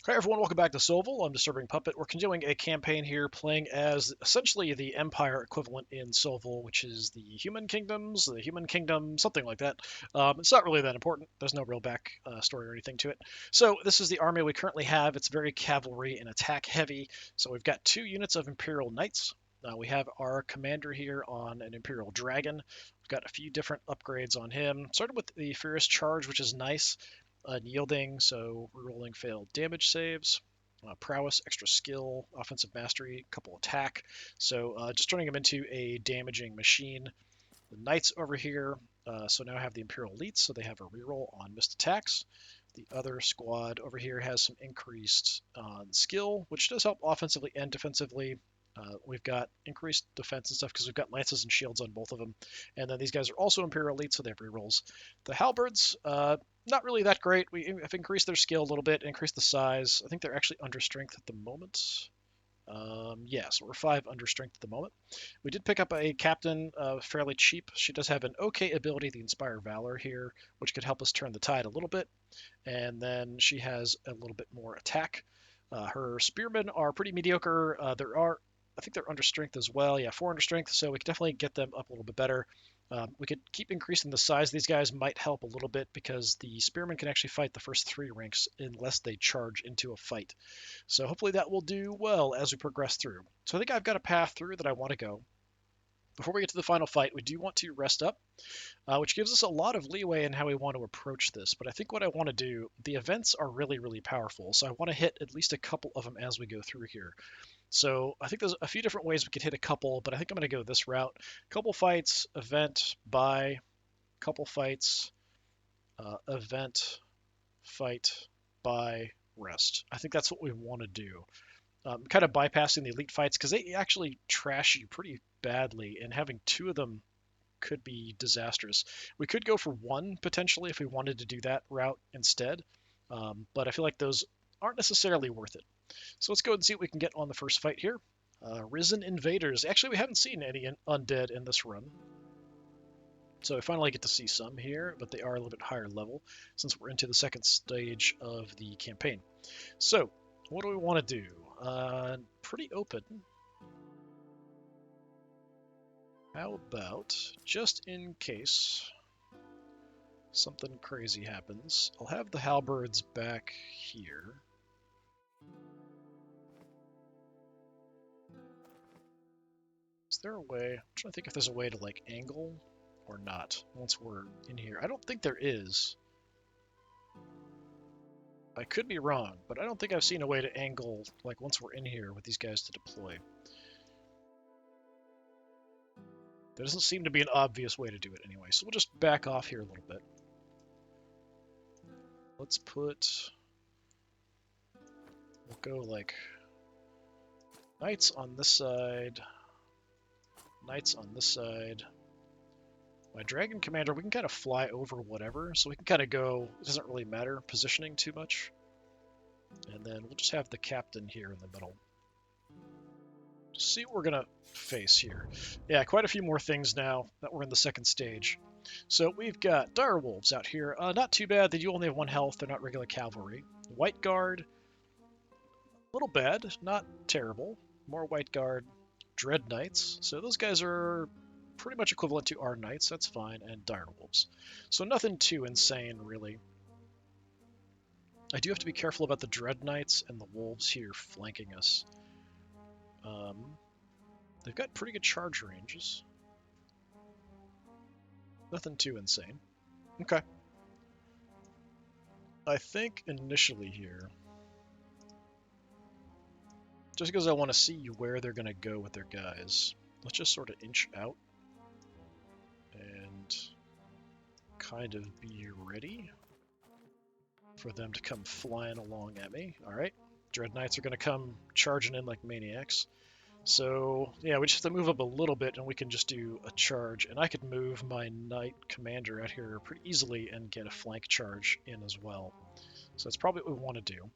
Hi everyone, welcome back to SOVL. I'm DisturbingPuppet. We're continuing a campaign here playing as essentially the Empire equivalent in SOVL, which is the Human Kingdoms, the Human Kingdom, something like that. It's not really that important. There's no real back story or anything to it. So this is the army we currently have. It's very cavalry and attack heavy. So we've got 2 units of Imperial Knights. We have our commander here on an Imperial Dragon. We've got a few different upgrades on him. Started with the Furious Charge, which is nice. Unyielding, so rerolling failed damage saves. Prowess, extra skill, offensive mastery, couple attack. So just turning him into a damaging machine. The Knights over here, so now have the Imperial Elites, so they have a reroll on missed attacks. The other squad over here has some increased skill, which does help offensively and defensively. We've got increased defense and stuff because we've got lances and shields on both of them. And then these guys are also Imperial Elites, so they have rerolls. The Halberds, not really that great. We have increased their skill a little bit, increased the size. I think they're actually under strength at the moment. Yeah, so we're 5 under strength at the moment. We did pick up a captain fairly cheap. She does have an okay ability, the Inspire Valor here, which could help us turn the tide a little bit. And then she has a little bit more attack. Her spearmen are pretty mediocre. I think they're under strength as well. Yeah, 4 under strength, so we could definitely get them up a little bit better. We could keep increasing the size. These guys might help a little bit because the spearmen can actually fight the first 3 ranks unless they charge into a fight. So hopefully that will do well as we progress through. So I think I've got a path through that I want to go. Before we get to the final fight, we do want to rest up, which gives us a lot of leeway in how we want to approach this. But I think what I want to do, the events are really, really powerful, so I want to hit at least a couple of them as we go through here. So I think there's a few different ways we could hit a couple, but I think I'm going to go this route. Couple fights, event, buy, couple fights, event, fight, buy, rest. I think that's what we want to do. Kind of bypassing the elite fights because they actually trash you pretty badly, and having 2 of them could be disastrous. We could go for 1 potentially if we wanted to do that route instead, but I feel like those aren't necessarily worth it. So let's go and see what we can get on the first fight here. Risen Invaders. Actually, we haven't seen any undead in this run. So I finally get to see some here, but they are a little bit higher level since we're into the second stage of the campaign. So what do we want to do? Pretty open. How about, just in case something crazy happens, I'll have the halberds back here. Is there a way? I'm trying to think if there's a way to like angle or not once we're in here. I don't think there is. I could be wrong, but I don't think I've seen a way to angle like once we're in here with these guys to deploy. There doesn't seem to be an obvious way to do it anyway, so we'll just back off here a little bit. Let's put... We'll go like knights on this side, knights on this side. My dragon commander, we can kind of fly over whatever, so we can kind of go, it doesn't really matter positioning too much. And then we'll just have the captain here in the middle. Just see what we're going to face here. Yeah, quite a few more things now that we're in the second stage. So we've got dire wolves out here. Not too bad, they do only have 1 health, they're not regular cavalry. White guard, a little bad, not terrible. More white guard. Dread knights, so those guys are pretty much equivalent to our knights, that's fine, and dire wolves. So nothing too insane, really. I do have to be careful about the dread knights and the wolves here flanking us. They've got pretty good charge ranges. Nothing too insane. Okay. I think initially here, just because I want to see where they're going to go with their guys, let's just sort of inch out and kind of be ready for them to come flying along at me. All right, Dread Knights are going to come charging in like maniacs. So yeah, we just have to move up a little bit and we can just do a charge. And I could move my Knight Commander out here pretty easily and get a flank charge in as well. So that's probably what we want to do.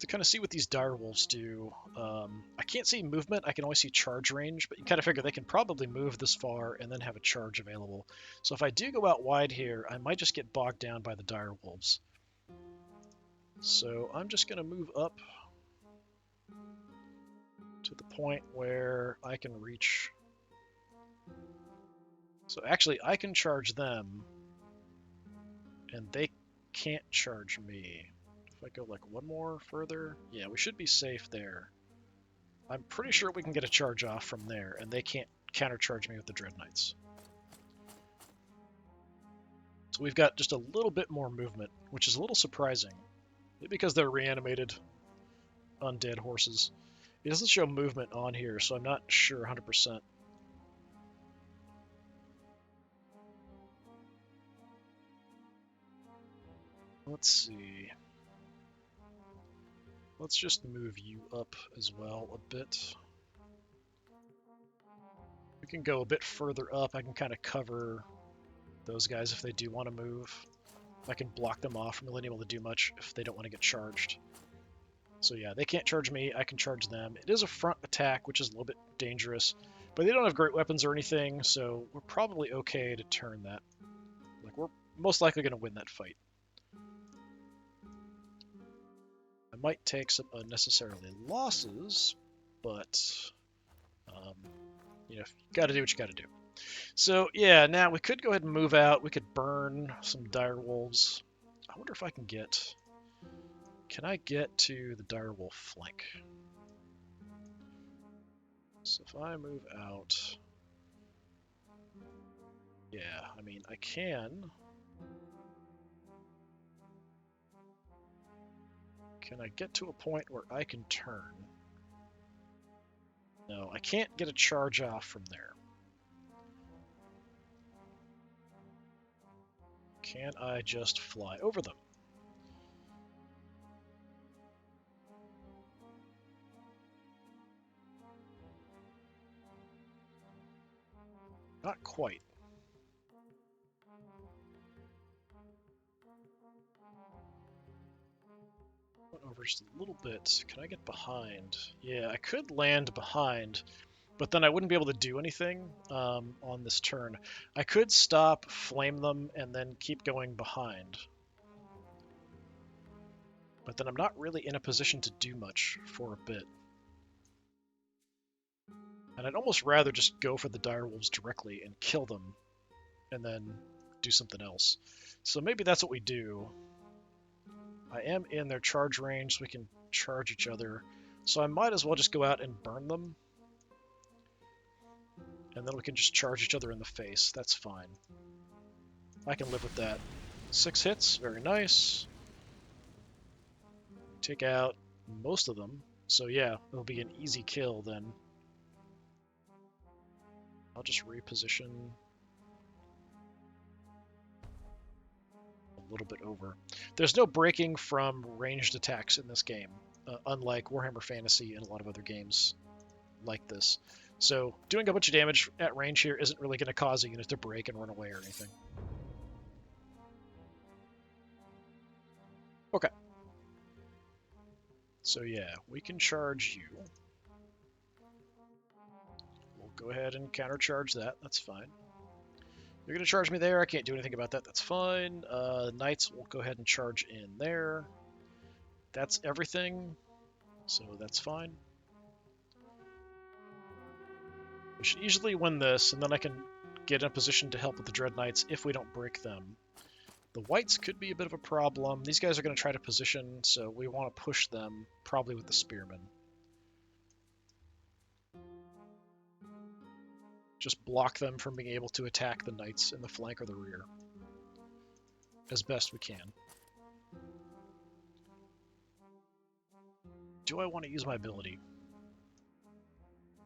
To kind of see what these dire wolves do, I can't see movement, I can only see charge range, but you kind of figure they can probably move this far and then have a charge available. So if I do go out wide here, I might just get bogged down by the dire wolves. So I'm just going to move up to the point where I can reach. So actually, I can charge them, and they can't charge me. If I go like one more further, yeah, we should be safe there. I'm pretty sure we can get a charge off from there, and they can't countercharge me with the Dread Knights. So we've got just a little bit more movement, which is a little surprising. Maybe because they're reanimated undead horses. It doesn't show movement on here, so I'm not sure 100%. Let's see. Let's just move you up as well a bit. We can go a bit further up. I can kind of cover those guys if they do want to move. I can block them off from really able to do much if they don't want to get charged. So yeah, they can't charge me. I can charge them. It is a front attack, which is a little bit dangerous, but they don't have great weapons or anything, so we're probably okay to turn that. Like, we're most likely going to win that fight. I might take some unnecessarily losses, but you know, you got to do what you got to do. So yeah, now we could go ahead and move out. We could burn some dire wolves. I wonder if I can get. Can I get to the dire wolf flank? So if I move out, yeah, I mean I can. Can I get to a point where I can turn? No, I can't get a charge off from there. Can I just fly over them? Not quite. Went over just a little bit. Can I get behind? Yeah, I could land behind, but then I wouldn't be able to do anything on this turn. I could stop, flame them, and then keep going behind. But then I'm not really in a position to do much for a bit. And I'd almost rather just go for the direwolves directly and kill them, and then do something else. So maybe that's what we do. I am in their charge range, so we can charge each other. So I might as well just go out and burn them. And then we can just charge each other in the face. That's fine. I can live with that. 6 hits, very nice. Take out most of them. So yeah, it'll be an easy kill then. I'll just reposition a little bit over. There's no breaking from ranged attacks in this game, unlike Warhammer Fantasy and a lot of other games like this. So doing a bunch of damage at range here isn't really going to cause a unit to break and run away or anything. Okay. So yeah, we can charge you. We'll go ahead and countercharge that. That's fine. You're going to charge me there. I can't do anything about that. That's fine. Knights will go ahead and charge in there. That's everything. So that's fine. We should easily win this, and then I can get in a position to help with the Dread Knights if we don't break them. The whites could be a bit of a problem. These guys are going to try to position, so we want to push them, probably with the spearmen. Just block them from being able to attack the knights in the flank or the rear as best we can. Do I want to use my ability?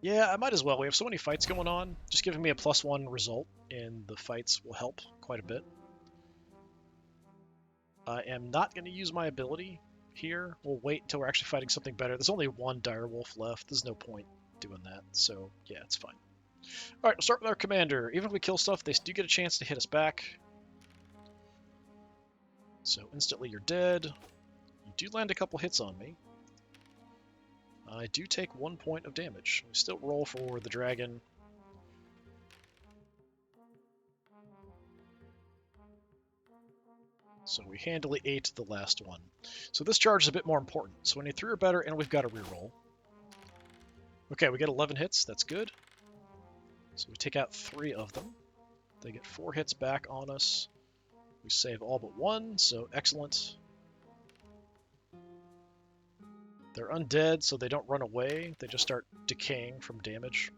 Yeah, I might as well. We have so many fights going on. Just giving me a +1 result in the fights will help quite a bit. I am not going to use my ability here. We'll wait until we're actually fighting something better. There's only one direwolf left. There's no point doing that. So yeah, it's fine. All right, we'll start with our commander. Even if we kill stuff, they do get a chance to hit us back. So instantly you're dead. You do land a couple hits on me. I do take 1 point of damage. We still roll for the dragon. So we handily ate the last one. So this charge is a bit more important. So we need 3 or better, and we've got a reroll. Okay, we get 11 hits. That's good. So we take out 3 of them. They get 4 hits back on us. We save all but 1, so excellent. They're undead, so they don't run away. They just start decaying from damage.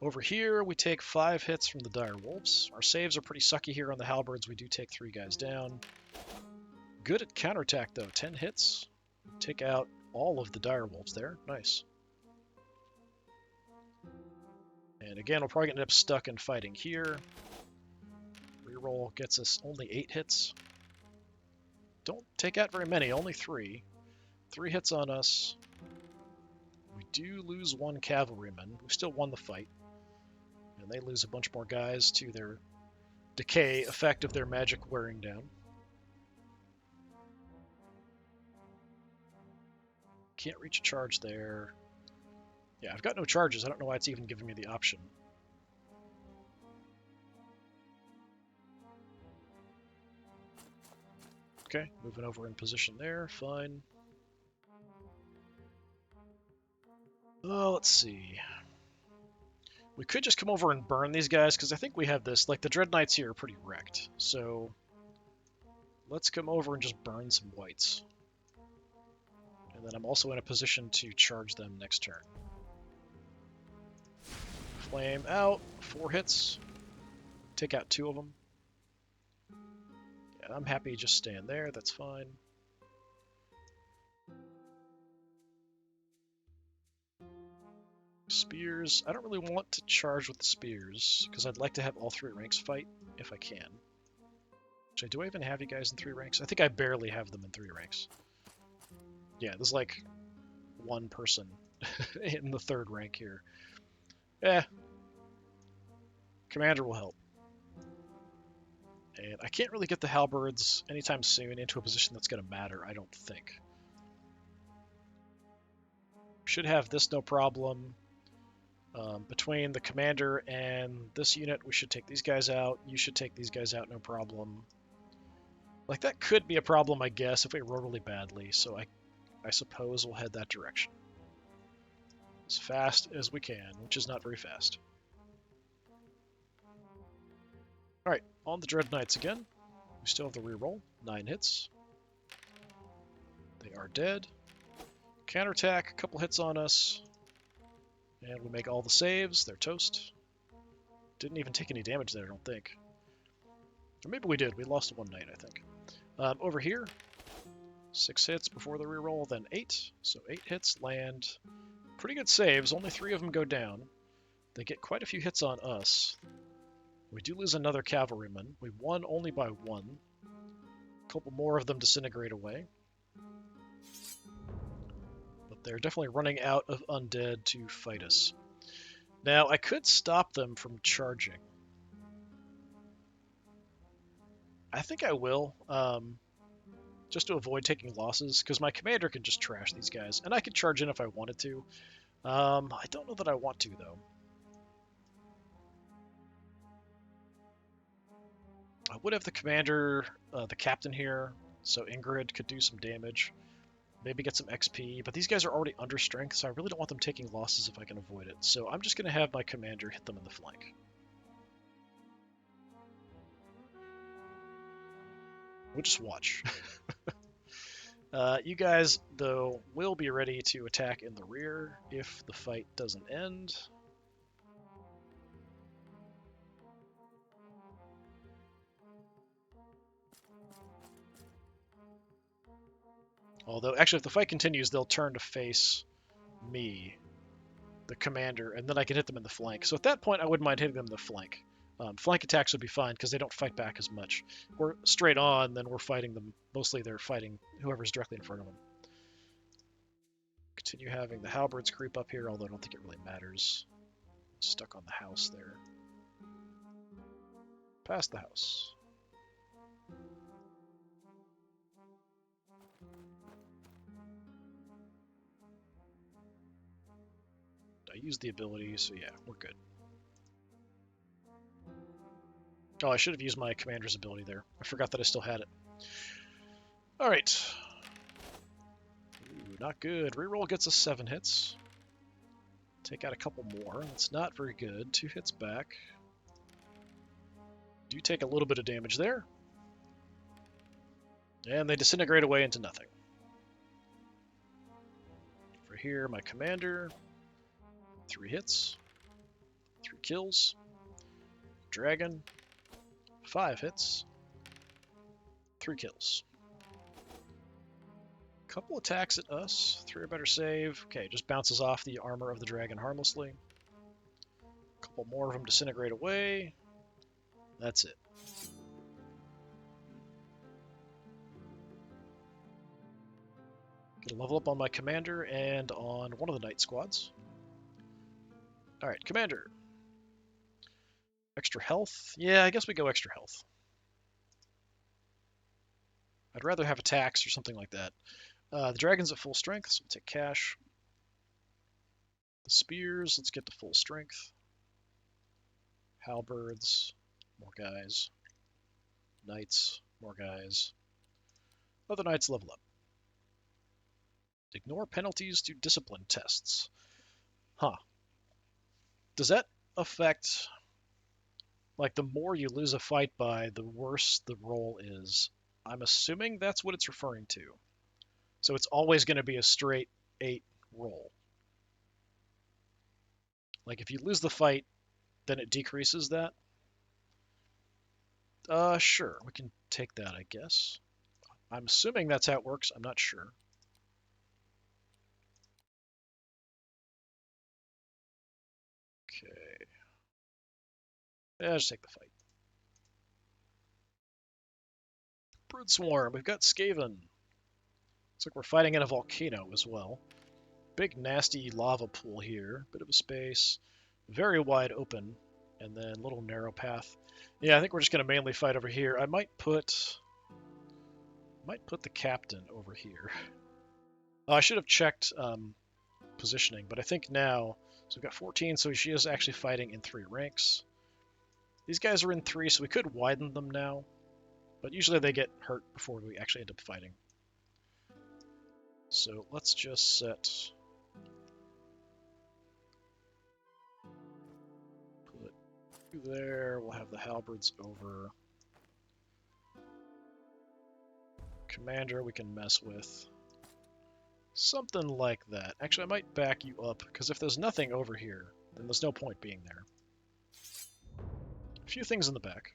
Over here, we take 5 hits from the dire wolves. Our saves are pretty sucky here on the halberds. We do take 3 guys down. Good at counterattack, though. 10 hits. Take out all of the dire wolves there. Nice. And again, we're probably going to end up stuck in fighting here. Reroll gets us only 8 hits. Don't take out very many, only 3. 3 hits on us. We do lose 1 cavalryman. We still won the fight. And they lose a bunch more guys to their decay effect of their magic wearing down. Can't reach a charge there. Yeah, I've got no charges. I don't know why it's even giving me the option. Okay, moving over in position there. Fine. Oh, let's see. We could just come over and burn these guys, because I think we have this. Like, the Dread Knights here are pretty wrecked. So, let's come over and just burn some whites. And then I'm also in a position to charge them next turn. Flame out. 4 hits. Take out 2 of them. Yeah, I'm happy just staying there. That's fine. Spears. I don't really want to charge with the spears, because I'd like to have all 3 ranks fight, if I can. Actually, do I even have you guys in 3 ranks? I think I barely have them in 3 ranks. Yeah, there's like 1 person in the 3rd rank here. Commander will help. And I can't really get the halberds anytime soon into a position that's going to matter, I don't think. Should have this no problem. Between the commander and this unit, we should take these guys out. You should take these guys out, no problem. Like, that could be a problem, I guess, if we roll really badly, so I suppose we'll head that direction. As fast as we can, which is not very fast. Alright, on the Dread Knights again. We still have the reroll. 9 hits. They are dead. Counterattack, a couple hits on us. And we make all the saves. They're toast. Didn't even take any damage there, I don't think. Or maybe we did. We lost 1 knight, I think. Over here, 6 hits before the reroll, then 8. So 8 hits, land. Pretty good saves. Only 3 of them go down. They get quite a few hits on us. We do lose another cavalryman. We won only by 1. A couple more of them disintegrate away. But they're definitely running out of undead to fight us. Now, I could stop them from charging. I think I will, just to avoid taking losses, because my commander can just trash these guys, and I could charge in if I wanted to. I don't know that I want to, though. I would have the commander, the captain here, so Ingrid could do some damage. Maybe get some XP, but these guys are already under strength, so I really don't want them taking losses if I can avoid it. So I'm just going to have my commander hit them in the flank. We'll just watch. You guys, though, will be ready to attack in the rear if the fight doesn't end. Although, actually, if the fight continues, they'll turn to face me, the commander, and then I can hit them in the flank. So at that point, I wouldn't mind hitting them in the flank. Flank attacks would be fine, because they don't fight back as much. We're straight on, then we're fighting them. Mostly they're fighting whoever's directly in front of them. Continue having the halberds creep up here, although I don't think it really matters. Stuck on the house there. Past the house. I used the ability, so yeah, we're good. Oh, I should have used my commander's ability there. I forgot that I still had it. All right. Ooh, not good. Reroll gets us 7 hits. Take out a couple more. That's not very good. 2 hits back. Do take a little bit of damage there. And they disintegrate away into nothing. For here, my commander. 3 hits. 3 kills. Dragon. 5 hits. 3 kills. Couple attacks at us. 3 or better save. Okay, just bounces off the armor of the dragon harmlessly. Couple more of them disintegrate away. That's it. Get a level up on my commander and on one of the knight squads. Alright, commander. Extra health? Yeah, I guess we go extra health. I'd rather have attacks or something like that. The dragon's at full strength, so we'll take cash. The spears, let's get to full strength. Halberds, more guys. Knights, more guys. Other knights level up. Ignore penalties to discipline tests. Huh. Does that affect... Like, the more you lose a fight by, the worse the roll is. I'm assuming that's what it's referring to. So it's always going to be a straight 8 roll. Like, if you lose the fight, then it decreases that. Sure, we can take that, I guess. I'm assuming that's how it works. I'm not sure. Okay. Yeah, just take the fight. Brood Swarm. We've got Skaven. Looks like we're fighting in a volcano as well. Big nasty lava pool here. Bit of a space. Very wide open. And then little narrow path. Yeah, I think we're just going to mainly fight over here. I might put the captain over here. I should have checked positioning, but I think now... So we've got 14, so she is actually fighting in 3 ranks. These guys are in 3, so we could widen them now. But usually they get hurt before we actually end up fighting. So let's just set... Put you there. We'll have the halberds over. Commander we can mess with. Something like that. Actually, I might back you up, because if there's nothing over here, then there's no point being there. A few things in the back.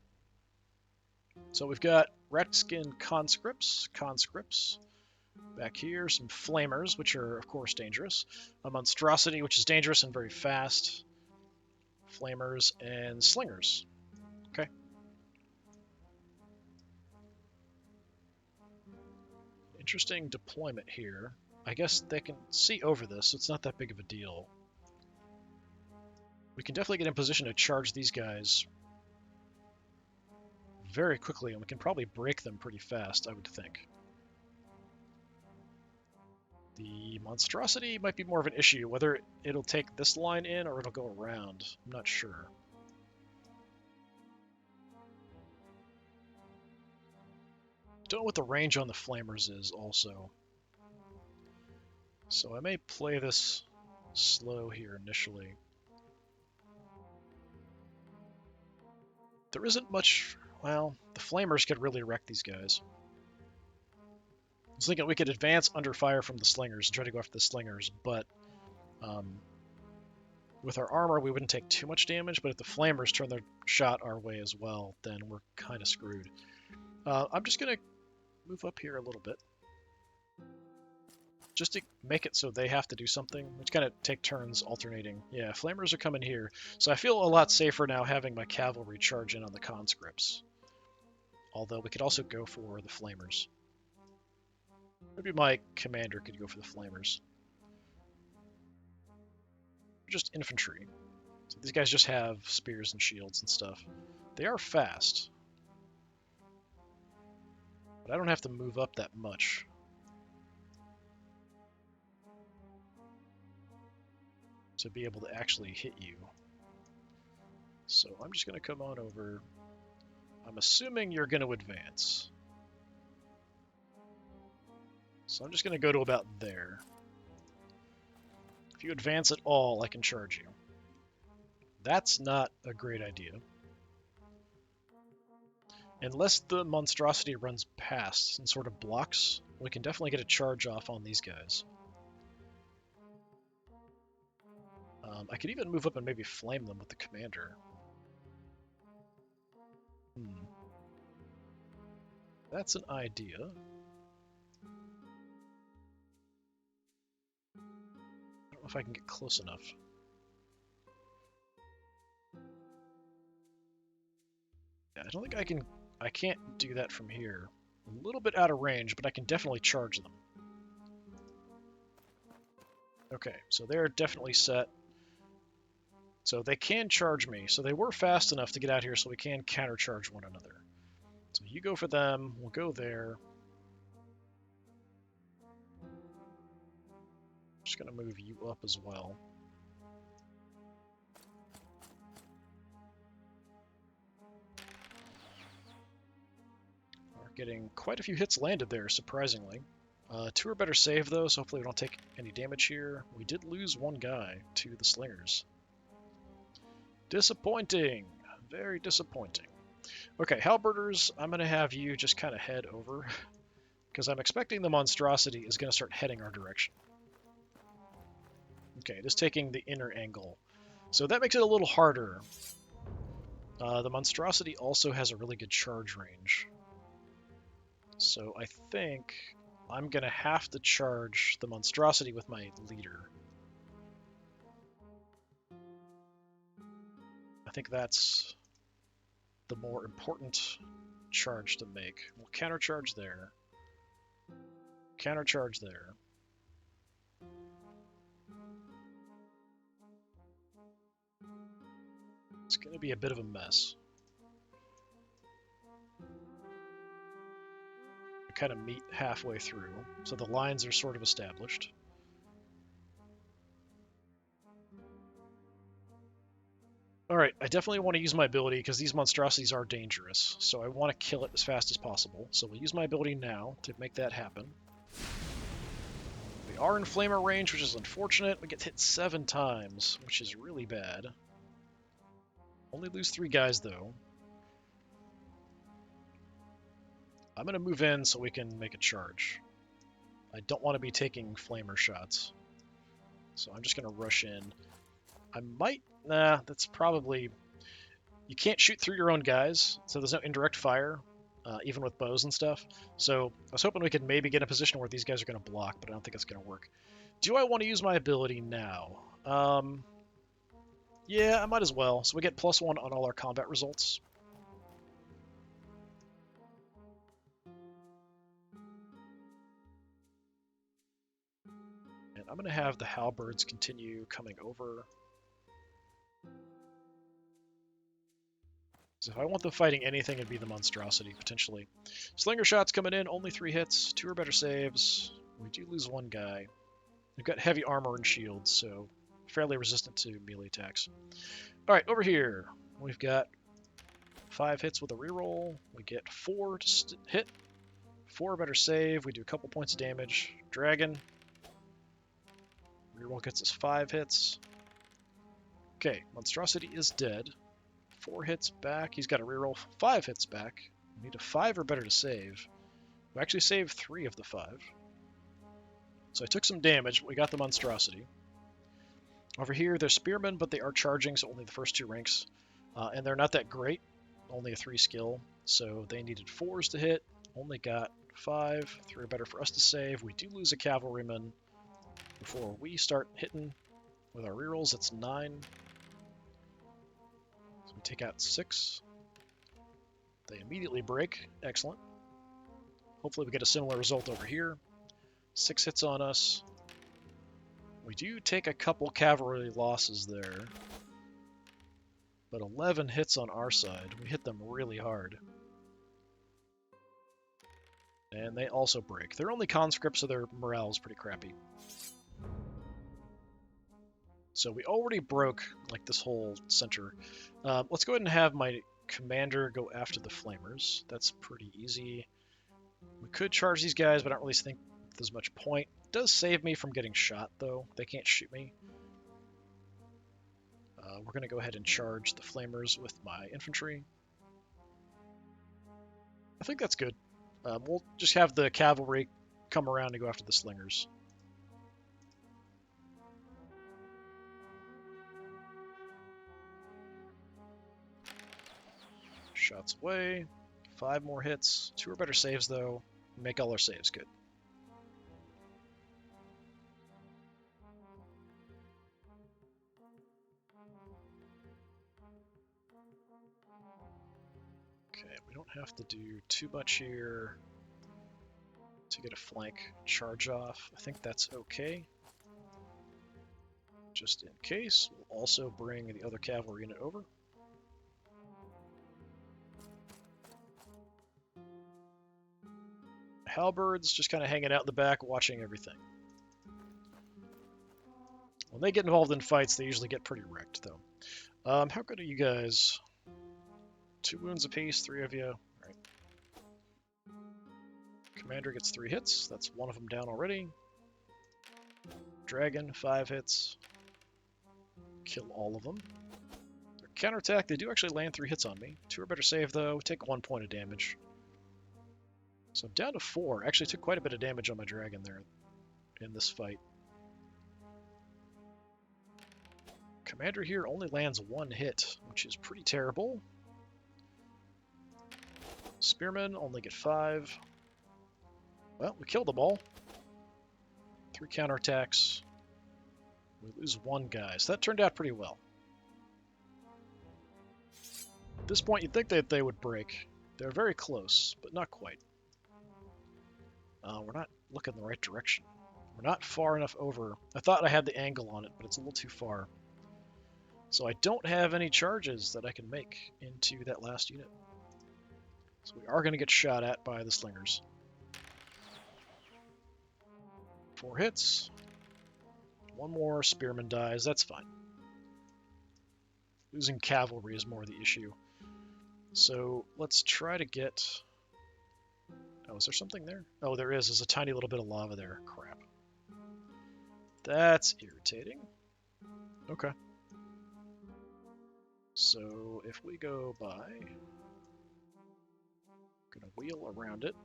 So we've got rat-skin conscripts. Back here, some flamers, which are, of course, dangerous. A monstrosity, which is dangerous and very fast. Flamers and slingers. Okay. Interesting deployment here. I guess they can see over this, so it's not that big of a deal. We can definitely get in position to charge these guys very quickly, and we can probably break them pretty fast, I would think. The monstrosity might be more of an issue, whether it'll take this line in or it'll go around. I'm not sure. Don't know what the range on the flamers is also. So I may play this slow here initially. There isn't much... Well, the flamers could really wreck these guys. I was thinking we could advance under fire from the slingers and try to go after the slingers, but with our armor we wouldn't take too much damage, but if the flamers turn their shot our way as well, then we're kind of screwed. I'm just going to move up here a little bit. Just to make it so they have to do something. It's kind of take turns alternating. Yeah, flamers are coming here. So I feel a lot safer now having my cavalry charge in on the conscripts. Although we could also go for the flamers. Maybe my commander could go for the flamers. Just infantry. So these guys just have spears and shields and stuff. They are fast. But I don't have to move up that much. To be able to actually hit you. So I'm just going to come on over. I'm assuming you're going to advance. So I'm just going to go to about there. If you advance at all, I can charge you. That's not a great idea. Unless the monstrosity runs past and sort of blocks, we can definitely get a charge off on these guys. I could even move up and maybe flame them with the commander. That's an idea. I don't know if I can get close enough. Yeah, I don't think I can. I can't do that from here. A little bit out of range, but I can definitely charge them. Okay, so they're definitely set. So they can charge me. So they were fast enough to get out here so we can countercharge one another. So you go for them, we'll go there. Just gonna move you up as well. We're getting quite a few hits landed there, surprisingly. 2 or better save though, so hopefully we don't take any damage here. We did lose one guy to the slingers. Disappointing. Very disappointing. Okay, halberders, I'm going to have you just kind of head over, because I'm expecting the monstrosity is going to start heading our direction. Okay, just taking the inner angle. So that makes it a little harder. The monstrosity also has a really good charge range. So I think I'm going to have to charge the monstrosity with my leader. I think that's the more important charge to make. We'll countercharge there. Countercharge there. It's going to be a bit of a mess. We kind of meet halfway through, so the lines are sort of established. Alright, I definitely want to use my ability because these monstrosities are dangerous, so I want to kill it as fast as possible. So we'll use my ability now to make that happen. We are in flamer range, which is unfortunate. We get hit 7 times, which is really bad. Only lose 3 guys, though. I'm going to move in so we can make a charge. I don't want to be taking flamer shots. So I'm just going to rush in. I might... Nah, that's probably... You can't shoot through your own guys, so there's no indirect fire, even with bows and stuff. So I was hoping we could maybe get in a position where these guys are going to block, but I don't think it's going to work. Do I want to use my ability now? Yeah, I might as well. So we get +1 on all our combat results. And I'm going to have the halberds continue coming over. So if I want them fighting anything, it'd be the monstrosity, potentially. Slinger shots coming in, only 3 hits, 2 or better saves. We do lose 1 guy. We've got heavy armor and shields, so fairly resistant to melee attacks. Alright, over here, we've got 5 hits with a reroll. We get 4 to hit, 4 or better save. We do a couple points of damage. Dragon. Reroll gets us 5 hits. Okay, monstrosity is dead. 4 hits back. He's got a reroll 5 hits back. We need a 5 or better to save. We actually saved 3 of the 5. So I took some damage, but we got the monstrosity. Over here, they're spearmen, but they are charging, so only the first 2 ranks. And they're not that great. Only a 3 skill. So they needed 4s to hit. Only got 5. 3 or better for us to save. We do lose a cavalryman before we start hitting with our rerolls. It's 9. So we take out 6. They immediately break. Excellent. Hopefully we get a similar result over here. 6 hits on us. We do take a couple cavalry losses there. But 11 hits on our side. We hit them really hard. And they also break. They're only conscripts, so their morale is pretty crappy. So we already broke like this whole center. Let's go ahead and have my commander go after the flamers. That's pretty easy. We could charge these guys, but I don't really think with as much point. It does save me from getting shot, though. They can't shoot me. We're going to go ahead and charge the flamers with my infantry. I think that's good. We'll just have the cavalry come around and go after the slingers. Shots away. 5 more hits. 2 or better saves, though. Make all our saves good. Okay, we don't have to do too much here to get a flank charge off. I think that's okay. Just in case, we'll also bring the other cavalry unit over. Halberds just kind of hanging out in the back, watching everything. When they get involved in fights, they usually get pretty wrecked, though. How good are you guys? 2 wounds apiece, 3 of you. All right. Commander gets 3 hits. That's 1 of them down already. Dragon, 5 hits. Kill all of them. Their counterattack, they do actually land 3 hits on me. 2 or better save, though. Take 1 point of damage. So I'm down to 4. Actually took quite a bit of damage on my dragon there in this fight. Commander here only lands 1 hit, which is pretty terrible. Spearmen only get 5. Well, we killed them all. 3 counterattacks. We lose 1 guy, so that turned out pretty well. At this point, you'd think that they would break. They're very close, but not quite. We're not looking in the right direction. We're not far enough over. I thought I had the angle on it, but it's a little too far. So I don't have any charges that I can make into that last unit. So we are going to get shot at by the slingers. 4 hits. 1 more spearman dies. That's fine. Losing cavalry is more the issue. So let's try to get... Oh, is there something there? Oh, there is. There's a tiny little bit of lava there. Crap. That's irritating. Okay. So if we go by... Gonna wheel around it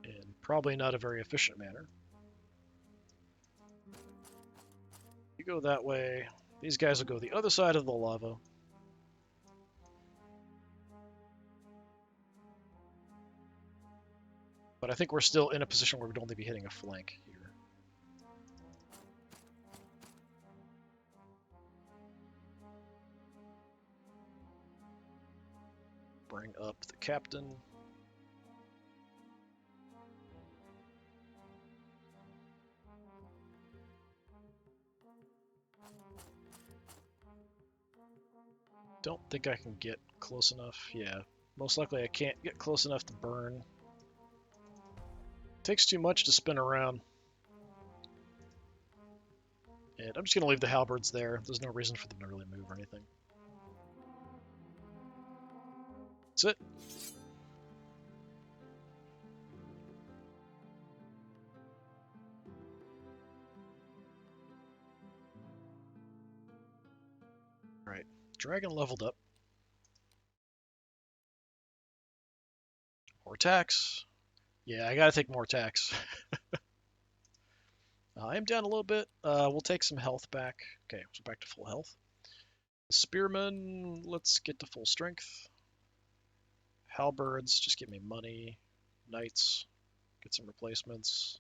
in probably not a very efficient manner. You go that way. These guys will go the other side of the lava. But I think we're still in a position where we'd only be hitting a flank here. Bring up the captain. Don't think I can get close enough. Yeah, most likely I can't get close enough to burn. Takes too much to spin around. And I'm just going to leave the halberds there. There's no reason for them to really move or anything. That's it. Alright, dragon leveled up. More attacks. Yeah, I gotta take more attacks. I am down a little bit. We'll take some health back. Okay, so back to full health. Spearmen, let's get to full strength. Halberds, just give me money. Knights, get some replacements.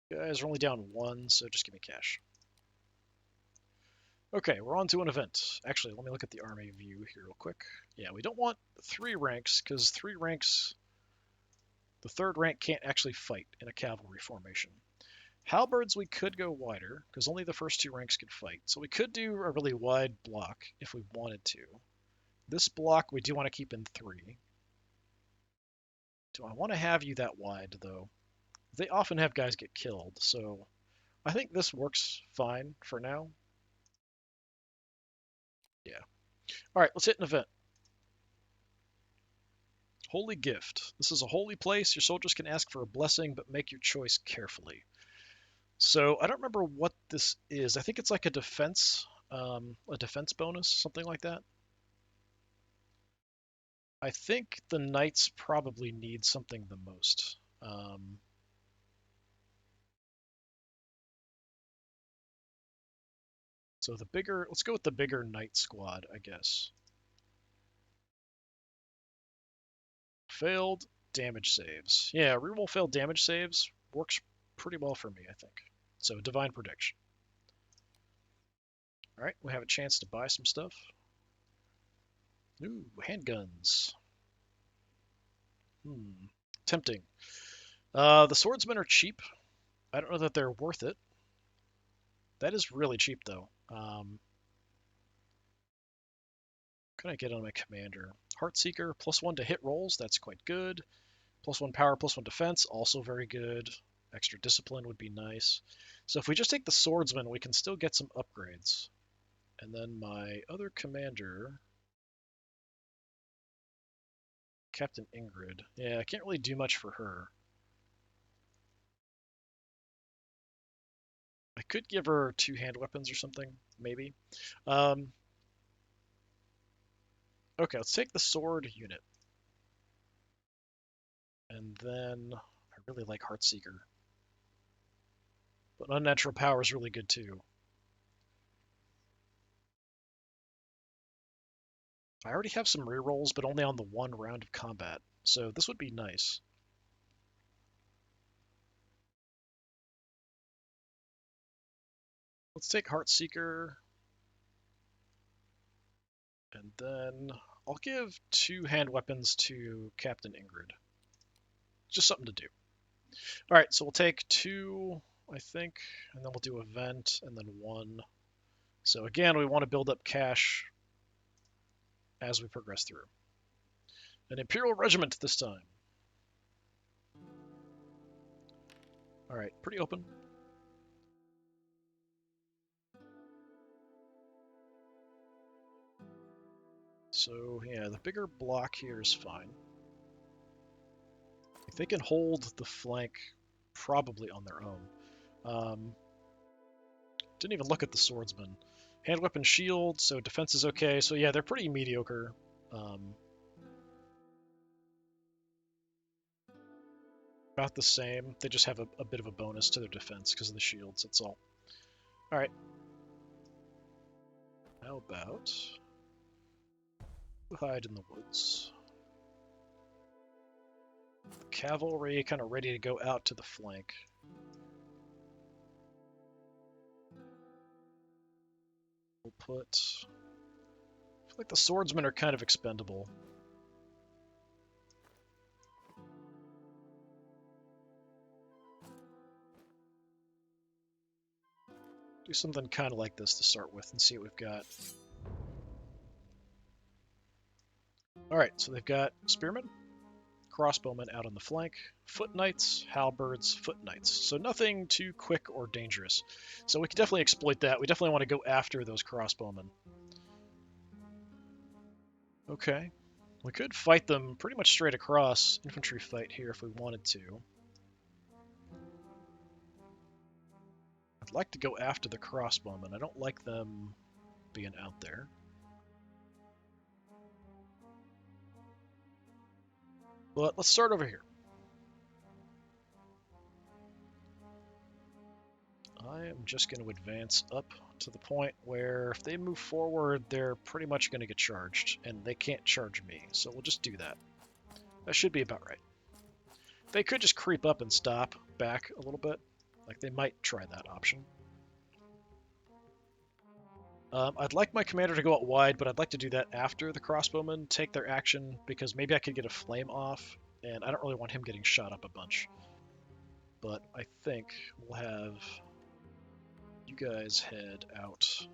You guys are only down 1, so just give me cash. Okay, we're on to an event. Actually, let me look at the army view here real quick. Yeah, we don't want 3 ranks, because 3 ranks... The 3rd rank can't actually fight in a cavalry formation. Halberds, we could go wider, because only the first 2 ranks could fight. So we could do a really wide block if we wanted to. This block we do want to keep in 3. Do I want to have you that wide, though? They often have guys get killed, so I think this works fine for now. Yeah. Alright, let's hit an event. Holy Gift. This is a holy place. Your soldiers can ask for a blessing, but make your choice carefully. So I don't remember what this is. I think it's like a defense bonus, something like that. I think the knights probably need something the most. So let's go with the bigger knight squad, I guess. Failed damage saves. Yeah, reroll failed damage saves works pretty well for me, I think. So divine prediction. All right, we have a chance to buy some stuff. Ooh, handguns. Tempting. The swordsmen are cheap. I don't know that they're worth it. That is really cheap, though. Can I get on my commander? Heartseeker, +1 to hit rolls. That's quite good. +1 power, +1 defense. Also very good. Extra discipline would be nice. So if we just take the swordsman, we can still get some upgrades. And then my other commander, Captain Ingrid. Yeah, I can't really do much for her. I could give her 2 hand weapons or something, maybe. Okay, let's take the sword unit. And then I really like Heartseeker. But Unnatural Power is really good too. I already have some rerolls, but only on the 1 round of combat. So this would be nice. Let's take Heartseeker. And then I'll give 2 hand weapons to Captain Ingrid. Just something to do. All right, so we'll take 2, I think, and then we'll do a vent, and then 1. So again, we want to build up cash as we progress through. An Imperial Regiment this time. All right, pretty open. So yeah, the bigger block here is fine. If they can hold the flank probably on their own. Didn't even look at the swordsman. Hand weapon shield, so defense is okay. So yeah, they're pretty mediocre. About the same. They just have a bit of a bonus to their defense because of the shields, that's all. Alright. How about hide in the woods? The cavalry kind of ready to go out to the flank. We'll put... I feel like the swordsmen are kind of expendable. Do something kind of like this to start with and see what we've got. Alright, so they've got spearmen, crossbowmen out on the flank, foot knights, halberds, foot knights. So nothing too quick or dangerous. So we can definitely exploit that. We definitely want to go after those crossbowmen. Okay. We could fight them pretty much straight across, infantry fight here if we wanted to. I'd like to go after the crossbowmen. I don't like them being out there. But let's start over here. I am just going to advance up to the point where if they move forward, they're pretty much going to get charged, and they can't charge me, so we'll just do that. That should be about right. They could just creep up and stop back a little bit. Like, they might try that option. I'd like my commander to go out wide, but I'd like to do that after the crossbowmen take their action, because maybe I could get a flame off, and I don't really want him getting shot up a bunch. But I think we'll have you guys head out.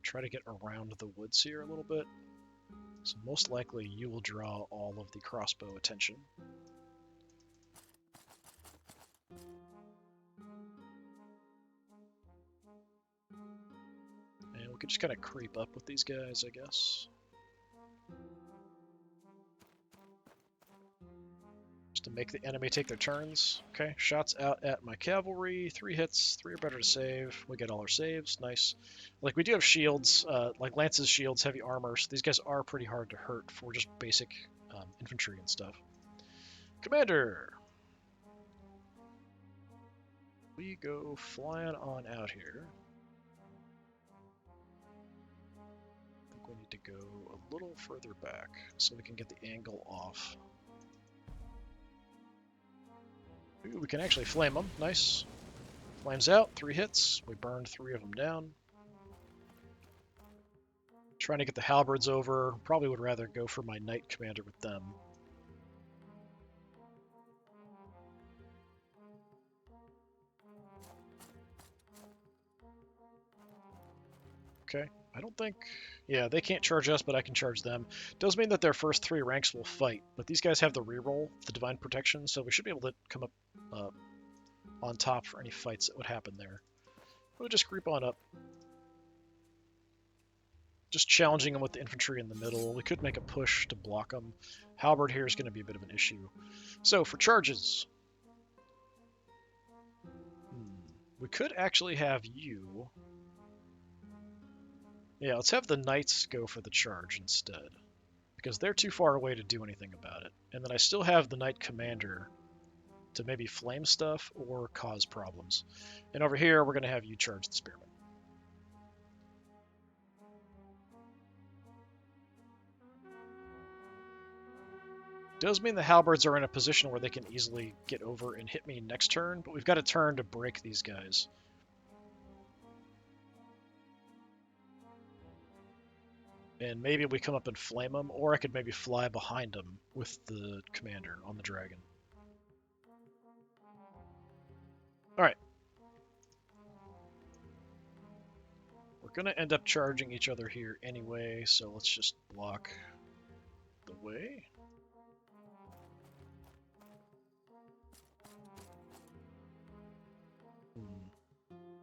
Try to get around the woods here a little bit. So most likely you will draw all of the crossbow attention. And we could just kind of creep up with these guys, I guess. to make the enemy take their turns. Okay, shots out at my cavalry. 3 hits, 3 or better to save. We get all our saves. Nice. Like, we do have shields, like lances, shields, heavy armor, so these guys are pretty hard to hurt for just basic infantry and stuff. Commander! We go flying on out here. I think we need to go a little further back so we can get the angle off. Ooh, we can actually flame them. Nice. Flames out, 3 hits. We burned 3 of them down. Trying to get the halberds over. Probably would rather go for my knight commander with them. Okay, I don't think... Yeah, they can't charge us, but I can charge them. Does mean that their first 3 ranks will fight, but these guys have the reroll, the Divine Protection, so we should be able to come up on top for any fights that would happen there. We'll just creep on up. Just challenging them with the infantry in the middle. We could make a push to block them. Halberd here is going to be a bit of an issue. So, for charges... we could actually have you... Yeah, let's have the knights go for the charge instead, because they're too far away to do anything about it. And then I still have the knight commander to maybe flame stuff or cause problems. And over here, we're going to have you charge the spearmen. Does mean the halberds are in a position where they can easily get over and hit me next turn, but we've got a turn to break these guys. And maybe we come up and flame them, or I could maybe fly behind them with the commander on the dragon. Alright. We're going to end up charging each other here anyway, so let's just block the way.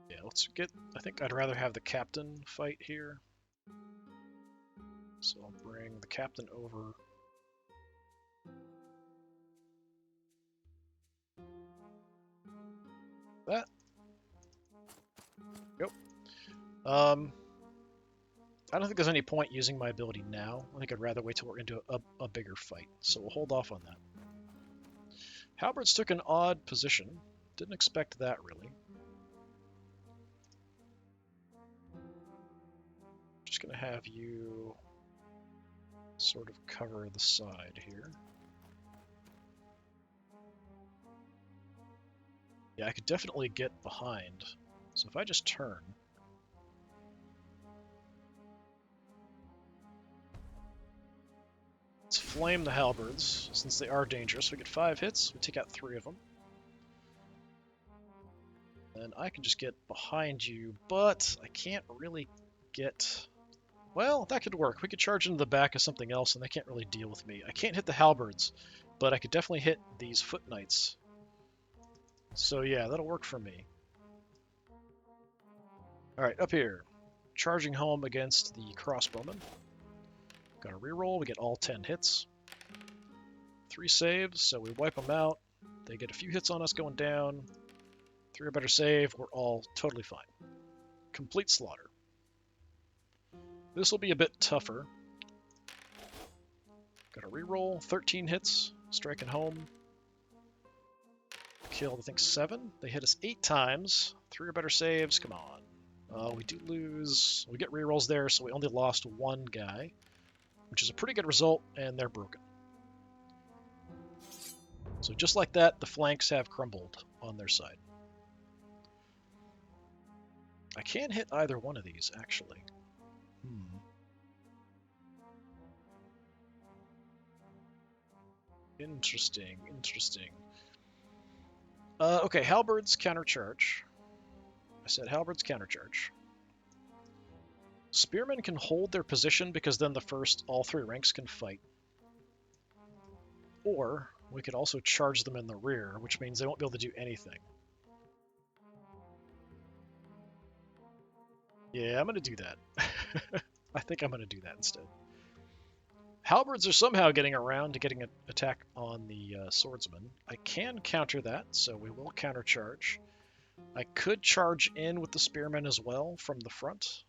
Yeah, let's get... I think I'd rather have the captain fight here. So I'll bring the captain over. That. Yep. I don't think there's any point using my ability now. I think I'd rather wait till we're into a bigger fight. So we'll hold off on that. Halberds took an odd position. Didn't expect that, really. Just going to have you sort of cover the side here. Yeah, I could definitely get behind. So if I just turn... Let's flame the halberds, since they are dangerous. We get 5 hits, we take out 3 of them. And I can just get behind you, but I can't really get... Well, that could work. We could charge into the back of something else, and they can't really deal with me. I can't hit the halberds, but I could definitely hit these foot knights. So yeah, that'll work for me. Alright, up here. Charging home against the crossbowmen. Got a reroll, we get all 10 hits. 3 saves, so we wipe them out. They get a few hits on us going down. 3 or better save, we're all totally fine. Complete slaughter. This will be a bit tougher. Got a reroll, 13 hits, striking home. Killed, I think, 7. They hit us 8 times. 3 or better saves, come on. We do lose. We get rerolls there, so we only lost 1 guy, which is a pretty good result, and they're broken. So just like that, the flanks have crumbled on their side. I can hit either one of these, actually. Interesting, interesting. Okay, halberds countercharge. I said halberds countercharge. Spearmen can hold their position because then the first all 3 ranks can fight. Or we could also charge them in the rear, which means they won't be able to do anything. Yeah, I'm going to do that. I think I'm going to do that instead. Halberds are somehow getting around to getting an attack on the swordsman. I can counter that, so we will countercharge. I could charge in with the spearmen as well from the front.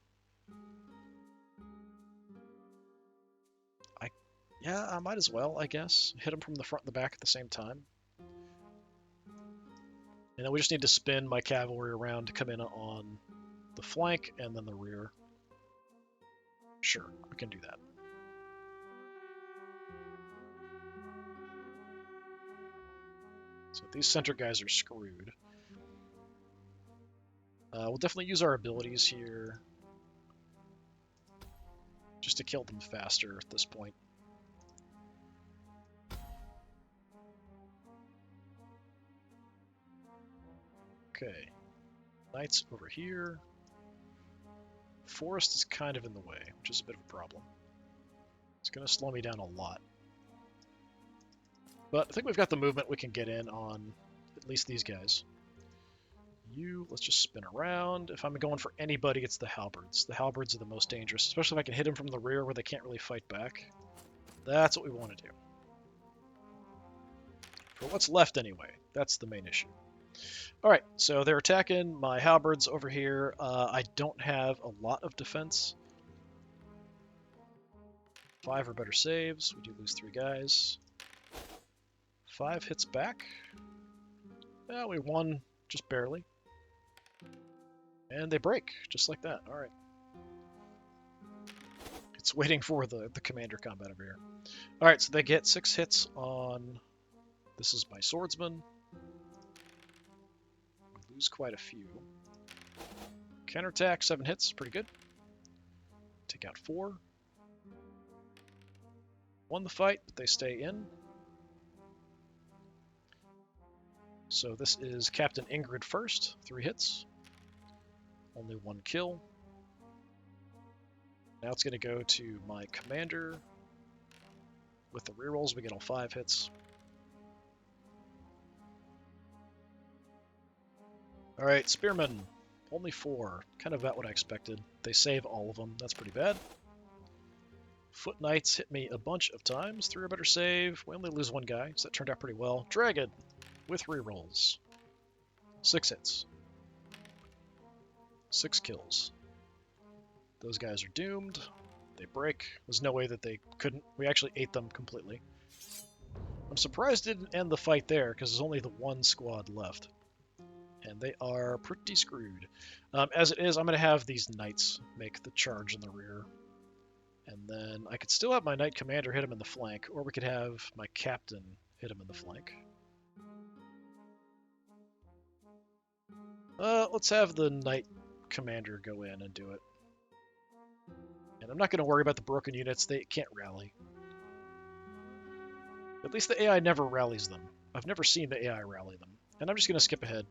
Yeah, I might as well, I guess. Hit them from the front and the back at the same time. And then we just need to spin my cavalry around to come in on the flank and then the rear. Sure, we can do that. So these center guys are screwed. We'll definitely use our abilities here just to kill them faster at this point. Okay, knights over here. Forest is kind of in the way, which is a bit of a problem. It's going to slow me down a lot. But I think we've got the movement we can get in on at least these guys. Let's just spin around. If I'm going for anybody, it's the halberds. The halberds are the most dangerous, especially if I can hit them from the rear where they can't really fight back. That's what we want to do. For what's left anyway, that's the main issue. Alright, so they're attacking my halberds over here. I don't have a lot of defense. 5 or better saves. We do lose 3 guys. 5 hits back. Yeah, we won just barely. And they break, just like that. Alright. It's waiting for the commander combat over here. Alright, so they get 6 hits on... This is my swordsman. We lose quite a few. Counterattack, 7 hits, pretty good. Take out 4. Won the fight, but they stay in. So this is Captain Ingrid first, 3 hits. Only 1 kill. Now it's going to go to my commander. With the rerolls, we get all 5 hits. Alright, Spearmen. Only 4. Kind of about what I expected. They save all of them. That's pretty bad. Foot Knights hit me a bunch of times. 3 or better save. We only lose 1 guy, so that turned out pretty well. Dragon with rerolls. 6 hits. 6 kills. Those guys are doomed. They break. There's no way that they couldn't. We actually ate them completely. I'm surprised it didn't end the fight there, because there's only the 1 squad left. And they are pretty screwed. As it is, I'm going to have these knights make the charge in the rear. And then I could still have my knight commander hit him in the flank, or we could have my captain hit him in the flank. Let's have the knight commander go in and do it. And I'm not going to worry about the broken units. They can't rally. At least the AI never rallies them. I've never seen the AI rally them. And I'm just going to skip ahead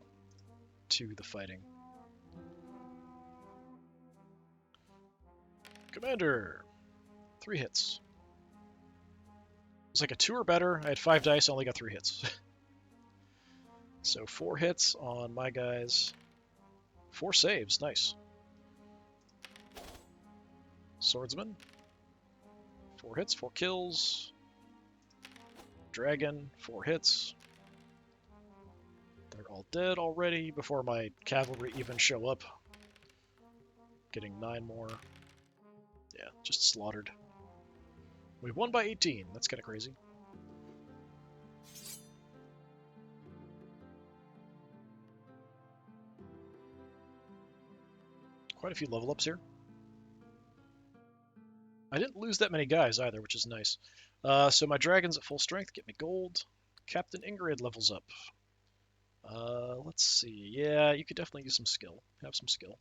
to the fighting. Commander! 3 hits. It's like a 2 or better. I had 5 dice, I only got 3 hits. So 4 hits on my guys. 4 saves, nice. Swordsman. 4 hits, 4 kills. Dragon, 4 hits. They're all dead already before my cavalry even show up. Getting 9 more. Yeah, just slaughtered. We won by 18. That's kind of crazy. Quite a few level ups here. I didn't lose that many guys either, which is nice. So my dragons at full strength get me gold. Captain Ingrid levels up. Let's see. Yeah, you could definitely use some skill. Have some skill.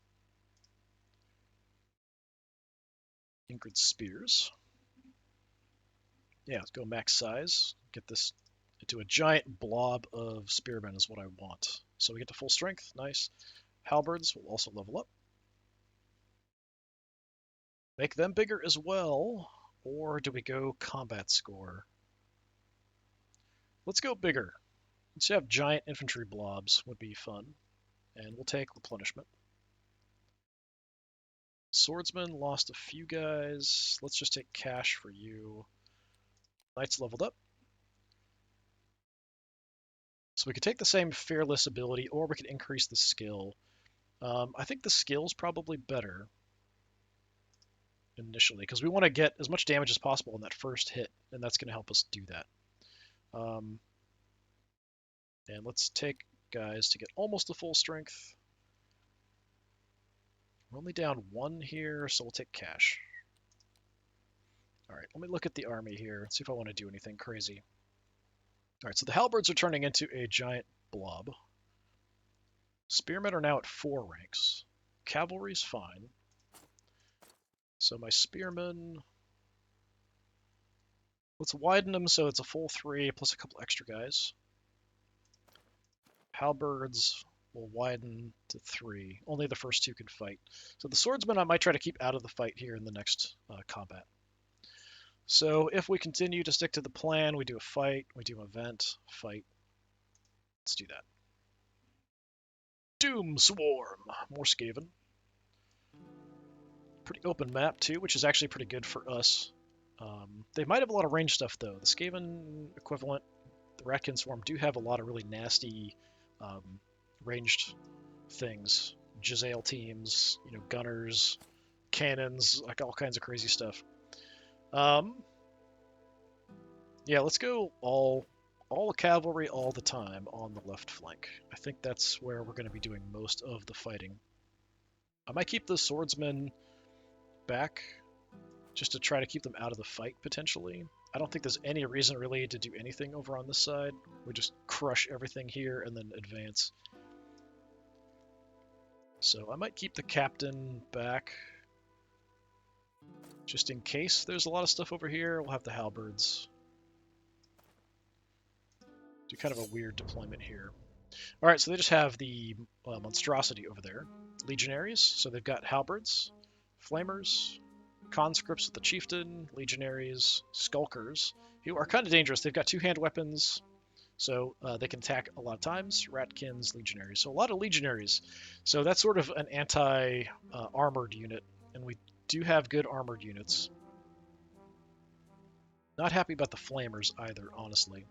Ingrid spears. Yeah, let's go max size. Get this into a giant blob of spearmen is what I want. So we get to full strength. Nice. Halberds will also level up. Make them bigger as well. Or do we go combat score? Let's go bigger. Let's have giant infantry blobs would be fun. And we'll take replenishment. Swordsman lost a few guys. Let's just take cash for you. Knights leveled up. So we could take the same fearless ability, or we could increase the skill. I think the skill's probably better initially, because we want to get as much damage as possible in that first hit, and that's going to help us do that. And let's take guys to get almost to full strength. We're only down 1 here, so we'll take cash. All right, let me look at the army here, see if I want to do anything crazy. All right, so the halberds are turning into a giant blob. Spearmen are now at 4 ranks. Cavalry's fine. So my spearmen, let's widen them so it's a full 3 plus a couple extra guys. Halberds will widen to 3. Only the first 2 can fight. So the swordsmen I might try to keep out of the fight here in the next combat. So if we continue to stick to the plan, we do a fight, we do an event, fight. Let's do that. Doom Swarm, more Skaven. Pretty open map too, which is actually pretty good for us. They might have a lot of range stuff though. The Skaven equivalent, the Ratkin Swarm, do have a lot of really nasty ranged things. Giselle teams, gunners, cannons, like all kinds of crazy stuff. Yeah, let's go all cavalry all the time on the left flank. I think that's where we're going to be doing most of the fighting. I might keep the swordsmen back just to try to keep them out of the fight potentially. I don't think there's any reason really to do anything over on this side. We just crush everything here and then advance. So I might keep the captain back just in case there's a lot of stuff over here. We'll have the halberds. Do kind of a weird deployment here. All right, so they just have the monstrosity over there. Legionaries, so they've got halberds, flamers, conscripts with the chieftain, legionaries, skulkers, who are kind of dangerous. They've got 2-hand weapons, so they can attack a lot of times. Ratkins, legionaries, so a lot of legionaries. So that's sort of an anti-armored unit, and we do have good armored units. Not happy about the flamers either, honestly.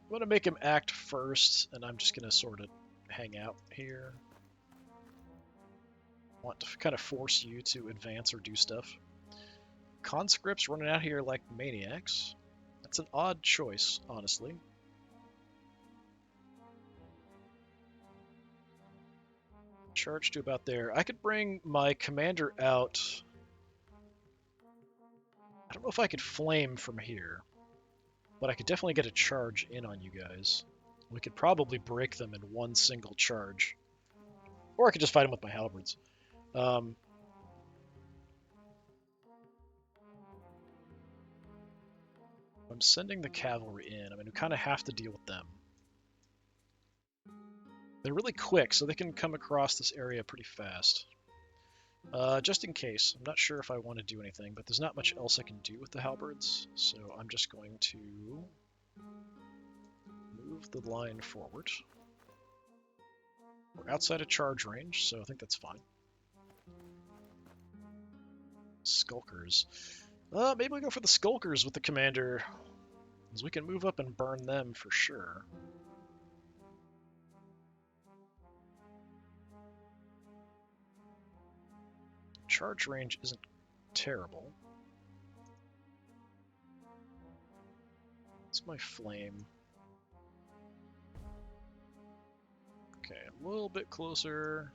I'm going to make him act first, and I'm just going to sort of hang out here. I want to kind of force you to advance or do stuff. Conscripts running out here like maniacs. That's an odd choice, honestly. Charge to about there. I could bring my commander out. I don't know if I could flame from here, but I could definitely get a charge in on you guys. We could probably break them in one single charge. Or I could just fight them with my halberds. I'm sending the cavalry in. I mean, we kind of have to deal with them. They're really quick, so they can come across this area pretty fast. Just in case. I'm not sure if I want to do anything, but there's not much else I can do with the halberds, so I'm just going to move the line forward. We're outside of charge range, so I think that's fine. Skulkers. Maybe we go for the Skulkers with the commander, because we can move up and burn them for sure. Charge range isn't terrible. It's my flame. Okay, a little bit closer.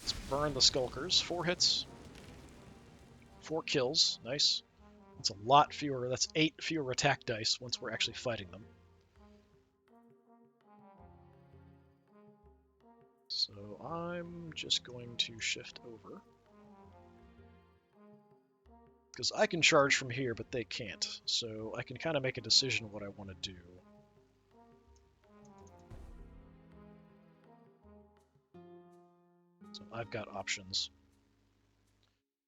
Let's burn the Skulkers. 4 hits. 4 kills. Nice. That's a lot fewer. That's 8 fewer attack dice once we're actually fighting them. So I'm just going to shift over. Because I can charge from here, but they can't. So I can kind of make a decision what I want to do. So I've got options.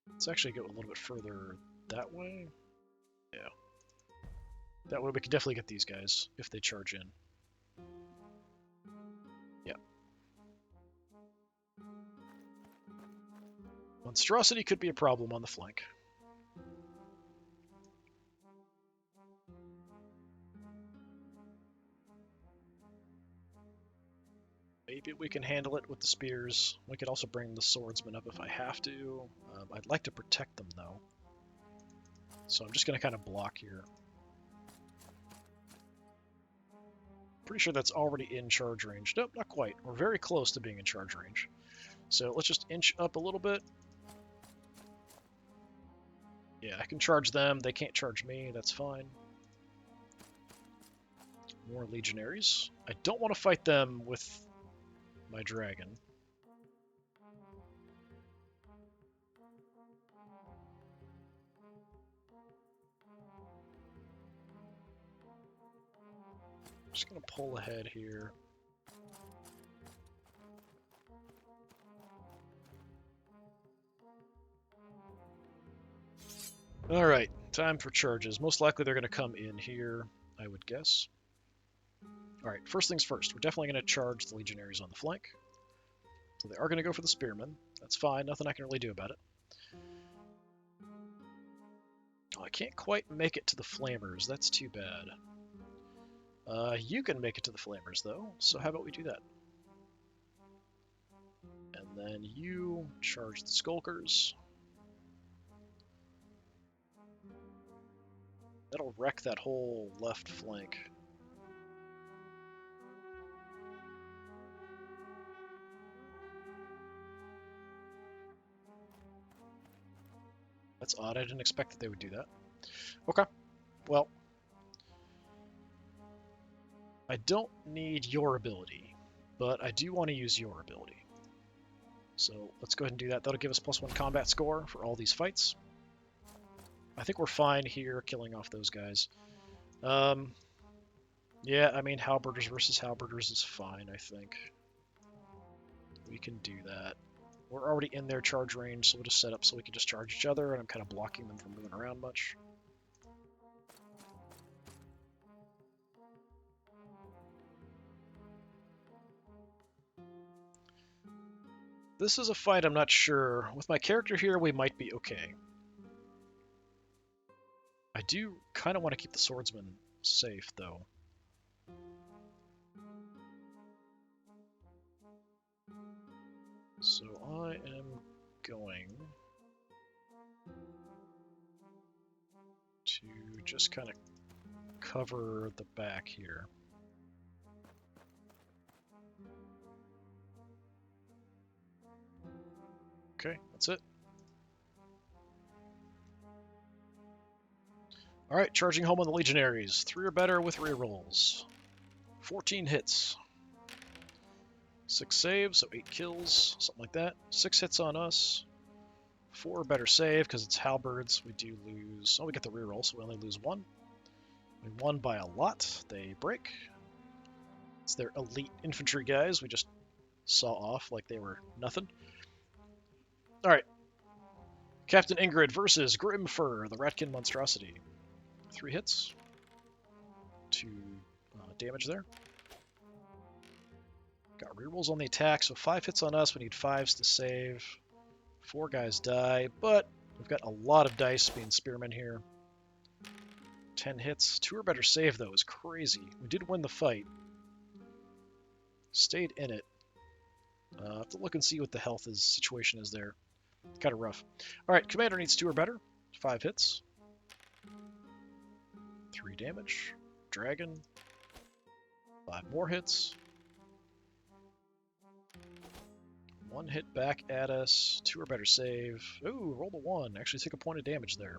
Let's actually go a little bit further that way. Yeah. That way we can definitely get these guys if they charge in. Yeah. Monstrosity could be a problem on the flank. maybe we can handle it with the spears. We could also bring the swordsmen up if I have to. I'd like to protect them, though. So I'm just going to kind of block here. Pretty sure that's already in charge range. Nope, not quite. We're very close to being in charge range. So let's just inch up a little bit. Yeah, I can charge them. They can't charge me. That's fine. More legionaries. I don't want to fight them with my dragon. Just going to pull ahead here. Alright, time for charges. Most likely they're going to come in here, I would guess. Alright, first things first. We're definitely going to charge the legionaries on the flank. So they are going to go for the spearmen. That's fine. Nothing I can really do about it. Oh, I can't quite make it to the flamers. That's too bad. You can make it to the flamers, though. So how about we do that? And then you charge the skulkers. That'll wreck that whole left flank. That's odd. I didn't expect that they would do that. Okay. Well, I don't need your ability, but I do want to use your ability. So let's go ahead and do that. That'll give us +1 combat score for all these fights. I think we're fine here killing off those guys. Yeah, I mean, halberders versus halberders is fine, I think. We can do that. We're already in their charge range, so we'll just set up so we can just charge each other, and I'm kind of blocking them from moving around much. This is a fight I'm not sure. With my character here, we might be okay. I do kind of want to keep the swordsman safe, though. So I am going to just kind of cover the back here. Okay, that's it. Alright, charging home on the legionaries. 3 or better with rerolls. 14 hits. 6 saves, so 8 kills, something like that. 6 hits on us. 4 or better save, because it's halberds. We do lose... Oh, we get the reroll, so we only lose 1. We won by a lot. They break. It's their elite infantry guys. We just saw off like they were nothing. Alright. Captain Ingrid versus Grimfur, the Ratkin monstrosity. 3 hits. 2 damage there. Got rerolls on the attack, so 5 hits on us. We need 5s to save. 4 guys die, but we've got a lot of dice being spearmen here. 10 hits. 2 or better save, though, is crazy. We did win the fight. Stayed in it. I have to look and see what the health situation is there. Kind of rough. Alright, commander needs 2 or better. 5 hits. 3 damage. Dragon. 5 more hits. 1 hit back at us. 2 or better save. Ooh, rolled a 1. Actually took a point of damage there.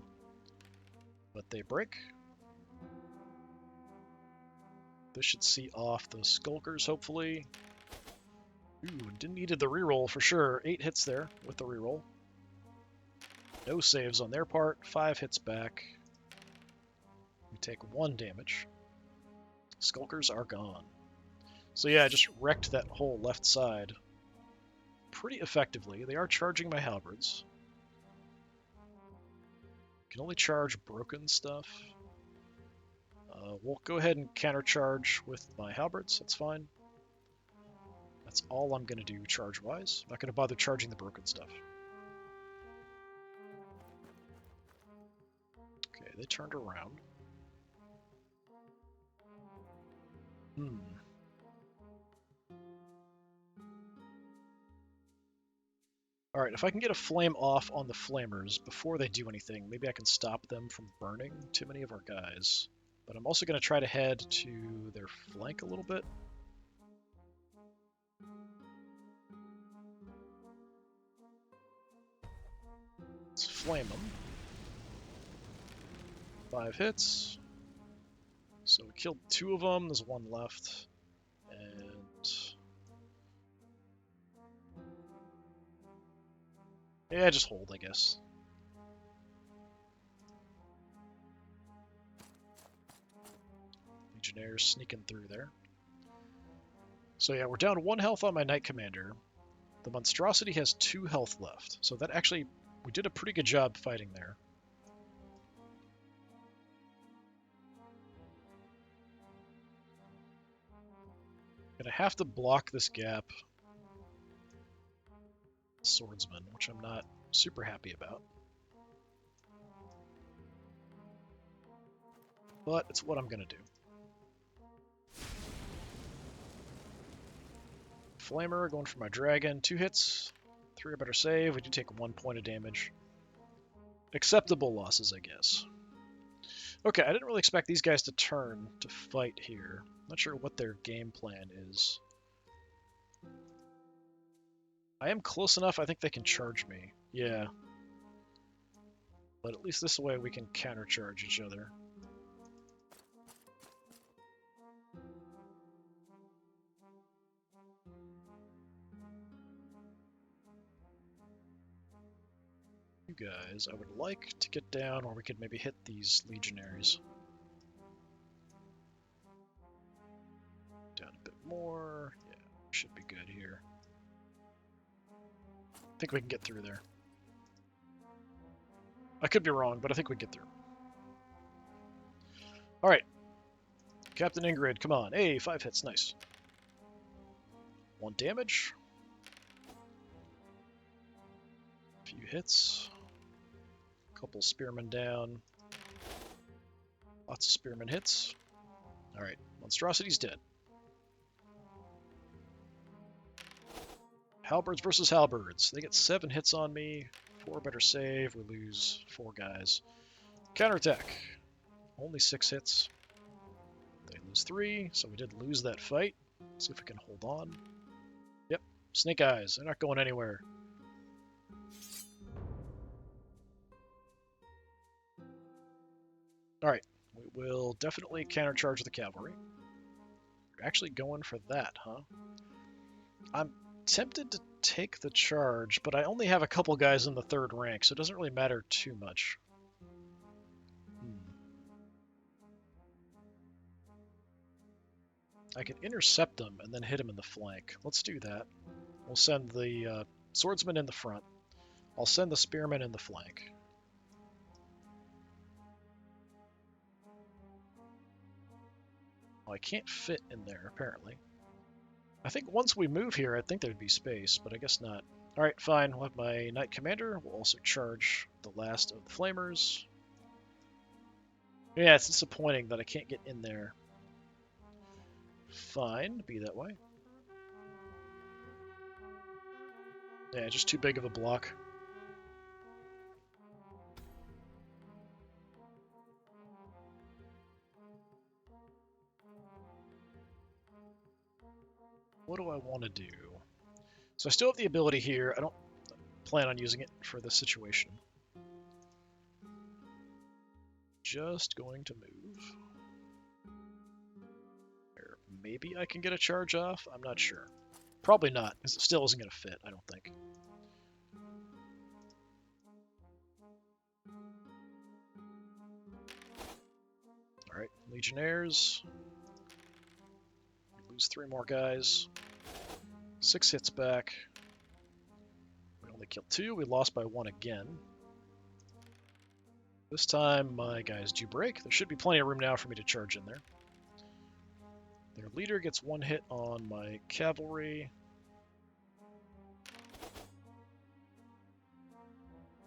But they break. This should see off the skulkers, hopefully. Ooh, needed the reroll for sure. 8 hits there with the reroll. No saves on their part. 5 hits back. We take 1 damage. Skulkers are gone. So yeah, I just wrecked that whole left side pretty effectively. They are charging my halberds. Can only charge broken stuff. We'll go ahead and countercharge with my halberds. That's fine. That's all I'm going to do charge-wise. I'm not going to bother charging the broken stuff. Okay, they turned around. Alright, if I can get a flame off on the flamers before they do anything, maybe I can stop them from burning too many of our guys. But I'm also going to try to head to their flank a little bit. Let's flame them. 5 hits. So we killed 2 of them, there's 1 left. And... yeah, just hold, I guess. Legionnaires sneaking through there. So yeah, we're down 1 health on my Knight Commander. The Monstrosity has 2 health left. So that actually, we did a pretty good job fighting there. Gonna have to block this gap. Swordsman, which I'm not super happy about. But it's what I'm gonna do. Flamer going for my dragon. 2 hits. 3 or better save. We do take 1 point of damage. Acceptable losses, I guess. Okay, I didn't really expect these guys to turn to fight here. Not sure what their game plan is. I am close enough, I think they can charge me. Yeah. But at least this way we can countercharge each other. You guys, I would like to get down where we could maybe hit these legionaries. Down a bit more. Yeah, should be good here. I think we can get through there. I could be wrong, but I think we can get through. Alright. Captain Ingrid, come on. Hey, 5 hits, nice. 1 damage. A few hits. Couple spearmen down. Lots of spearmen hits. Alright, Monstrosity's dead. Halberds versus halberds. They get 7 hits on me. 4 better save. We lose 4 guys. Counterattack. Only 6 hits. They lose 3, so we did lose that fight. Let's see if we can hold on. Yep, snake eyes. They're not going anywhere. Alright, we will definitely countercharge the cavalry. You're actually going for that, huh? I'm tempted to take the charge, but I only have a couple guys in the 3rd rank, so it doesn't really matter too much. I can intercept them and then hit them in the flank. Let's do that. We'll send the swordsman in the front. I'll send the spearmen in the flank. Oh, I can't fit in there, apparently. I think once we move here, I think there'd be space, but I guess not. Alright, fine. We'll have my Knight Commander. We'll also charge the last of the Flamers. Yeah, it's disappointing that I can't get in there. Fine, be that way. Yeah, just too big of a block. What do I want to do? So I still have the ability here. I don't plan on using it for this situation. Just going to move. Or maybe I can get a charge off? I'm not sure. Probably not, because it still isn't going to fit, I don't think. Alright, Legionnaires. We lose 3 more guys. 6 hits back. We only killed 2. We lost by 1 again. This time my guys do break. There should be plenty of room now for me to charge in there. Their leader gets 1 hit on my cavalry.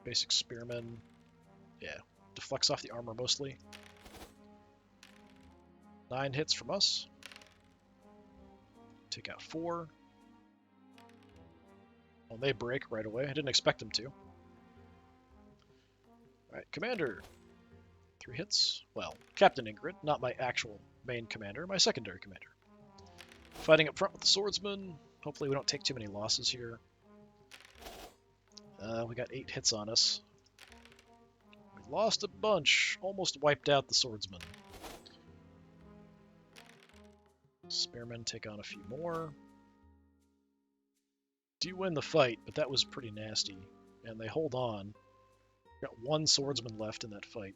Basic spearmen. Yeah, deflects off the armor mostly. 9 hits from us. Take out 4. Well, they break right away. I didn't expect them to. Alright, Commander. 3 hits. Well, Captain Ingrid, not my actual main commander, my secondary commander. Fighting up front with the swordsman. Hopefully we don't take too many losses here. We got 8 hits on us. We lost a bunch. Almost wiped out the swordsman. Spearmen take on a few more. Do win the fight, but that was pretty nasty. And they hold on. Got 1 swordsman left in that fight.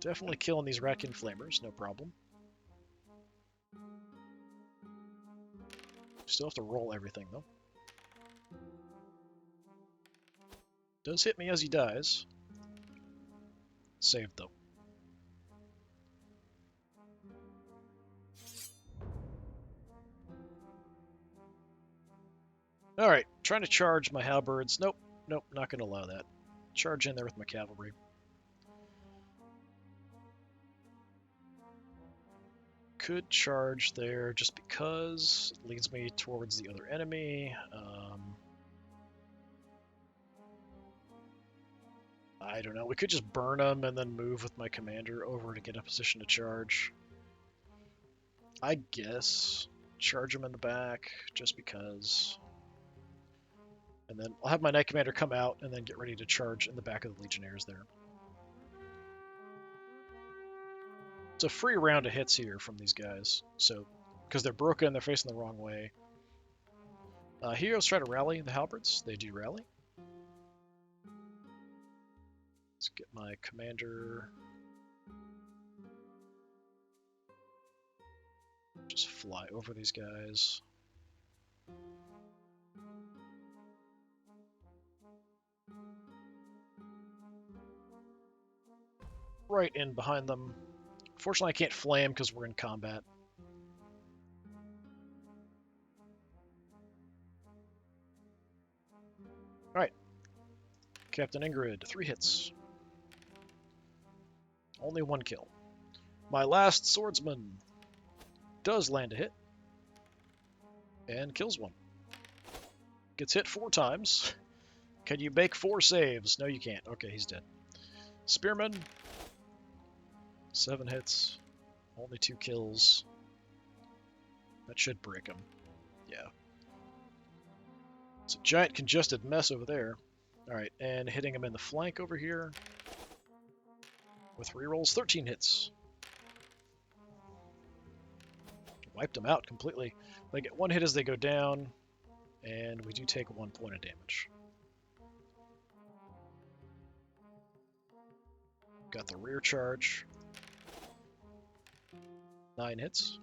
Definitely killing these Ratkin Flamers, no problem. Still have to roll everything, though. Does hit me as he dies. Saved, though. Alright, trying to charge my halberds. Nope, not going to allow that. Charge in there with my cavalry. Could charge there just because it leads me towards the other enemy. I don't know. We could just burn them and then move with my commander over to get a position to charge. I guess charge them in the back just because. And then I'll have my Knight Commander come out and then get ready to charge in the back of the Legionnaires there. It's a free round of hits here from these guys, so because they're broken, they're facing the wrong way. Heroes try to rally the halberds. They do rally. Let's get my commander. Just fly over these guys. Right in behind them. Fortunately, I can't flame because we're in combat. Alright. Captain Ingrid, 3 hits. Only 1 kill. My last swordsman does land a hit. And kills 1. Gets hit 4 times. Can you make 4 saves? No, you can't. Okay, he's dead. Spearman. 7 hits, only 2 kills. That should break him. Yeah. It's a giant congested mess over there. Alright, and hitting him in the flank over here. With rerolls, 13 hits. Wiped him out completely. They get 1 hit as they go down, and we do take 1 point of damage. Got the rear charge. 9 hits.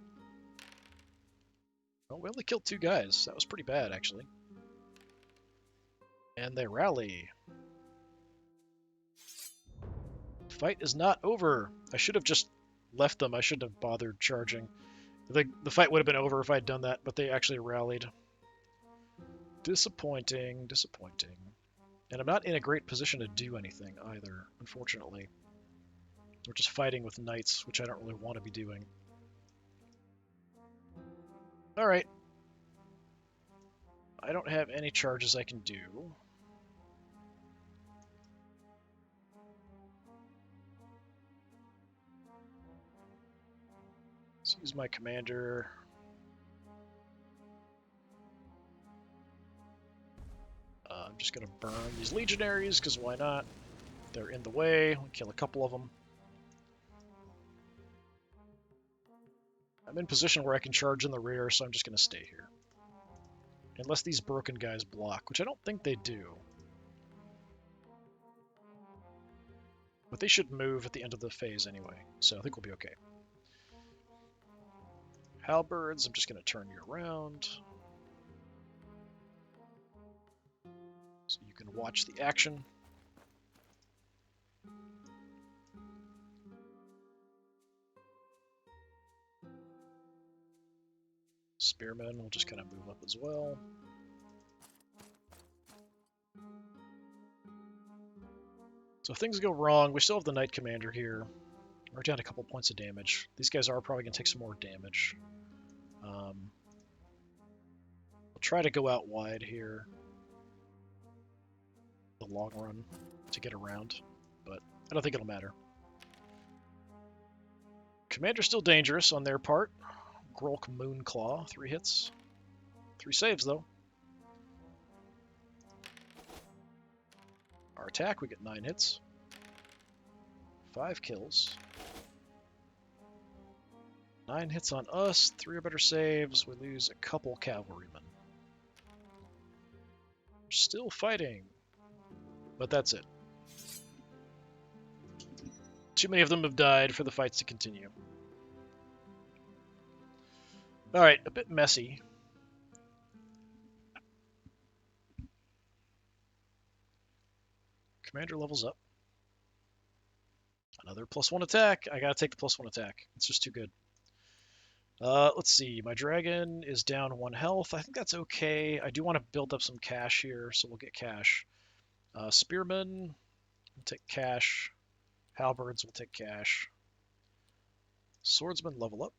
Well, we only killed 2 guys. That was pretty bad, actually. And they rally. Fight is not over. I should have just left them. I shouldn't have bothered charging. The fight would have been over if I'd done that, but they actually rallied. Disappointing, disappointing. And I'm not in a great position to do anything either, unfortunately. We're just fighting with knights, which I don't really want to be doing. Alright. I don't have any charges I can do. Let's use my commander. I'm just going to burn these legionaries, because why not? They're in the way. We'll kill a couple of them. I'm in position where I can charge in the rear, so I'm just going to stay here. Unless these broken guys block, which I don't think they do. But they should move at the end of the phase anyway, so I think we'll be okay. Halberds, I'm just going to turn you around. So you can watch the action. Spearmen will just kind of move up as well. So if things go wrong, we still have the Knight Commander here. We're down a couple points of damage. These guys are probably going to take some more damage. I'll try to go out wide here. The long run to get around, but I don't think it'll matter. Commander's still dangerous on their part. Grolk Moonclaw, 3 hits. 3 saves, though. Our attack, we get 9 hits. 5 kills. 9 hits on us, 3 or better saves. We lose a couple cavalrymen. We're still fighting, but that's it. Too many of them have died for the fights to continue. Alright, a bit messy. Commander levels up. Another +1 attack. I gotta take the +1 attack. It's just too good. Let's see. My dragon is down 1 health. I think that's okay. I do want to build up some cash here, so we'll get cash. Spearmen will take cash. Halberds will take cash. Swordsmen level up.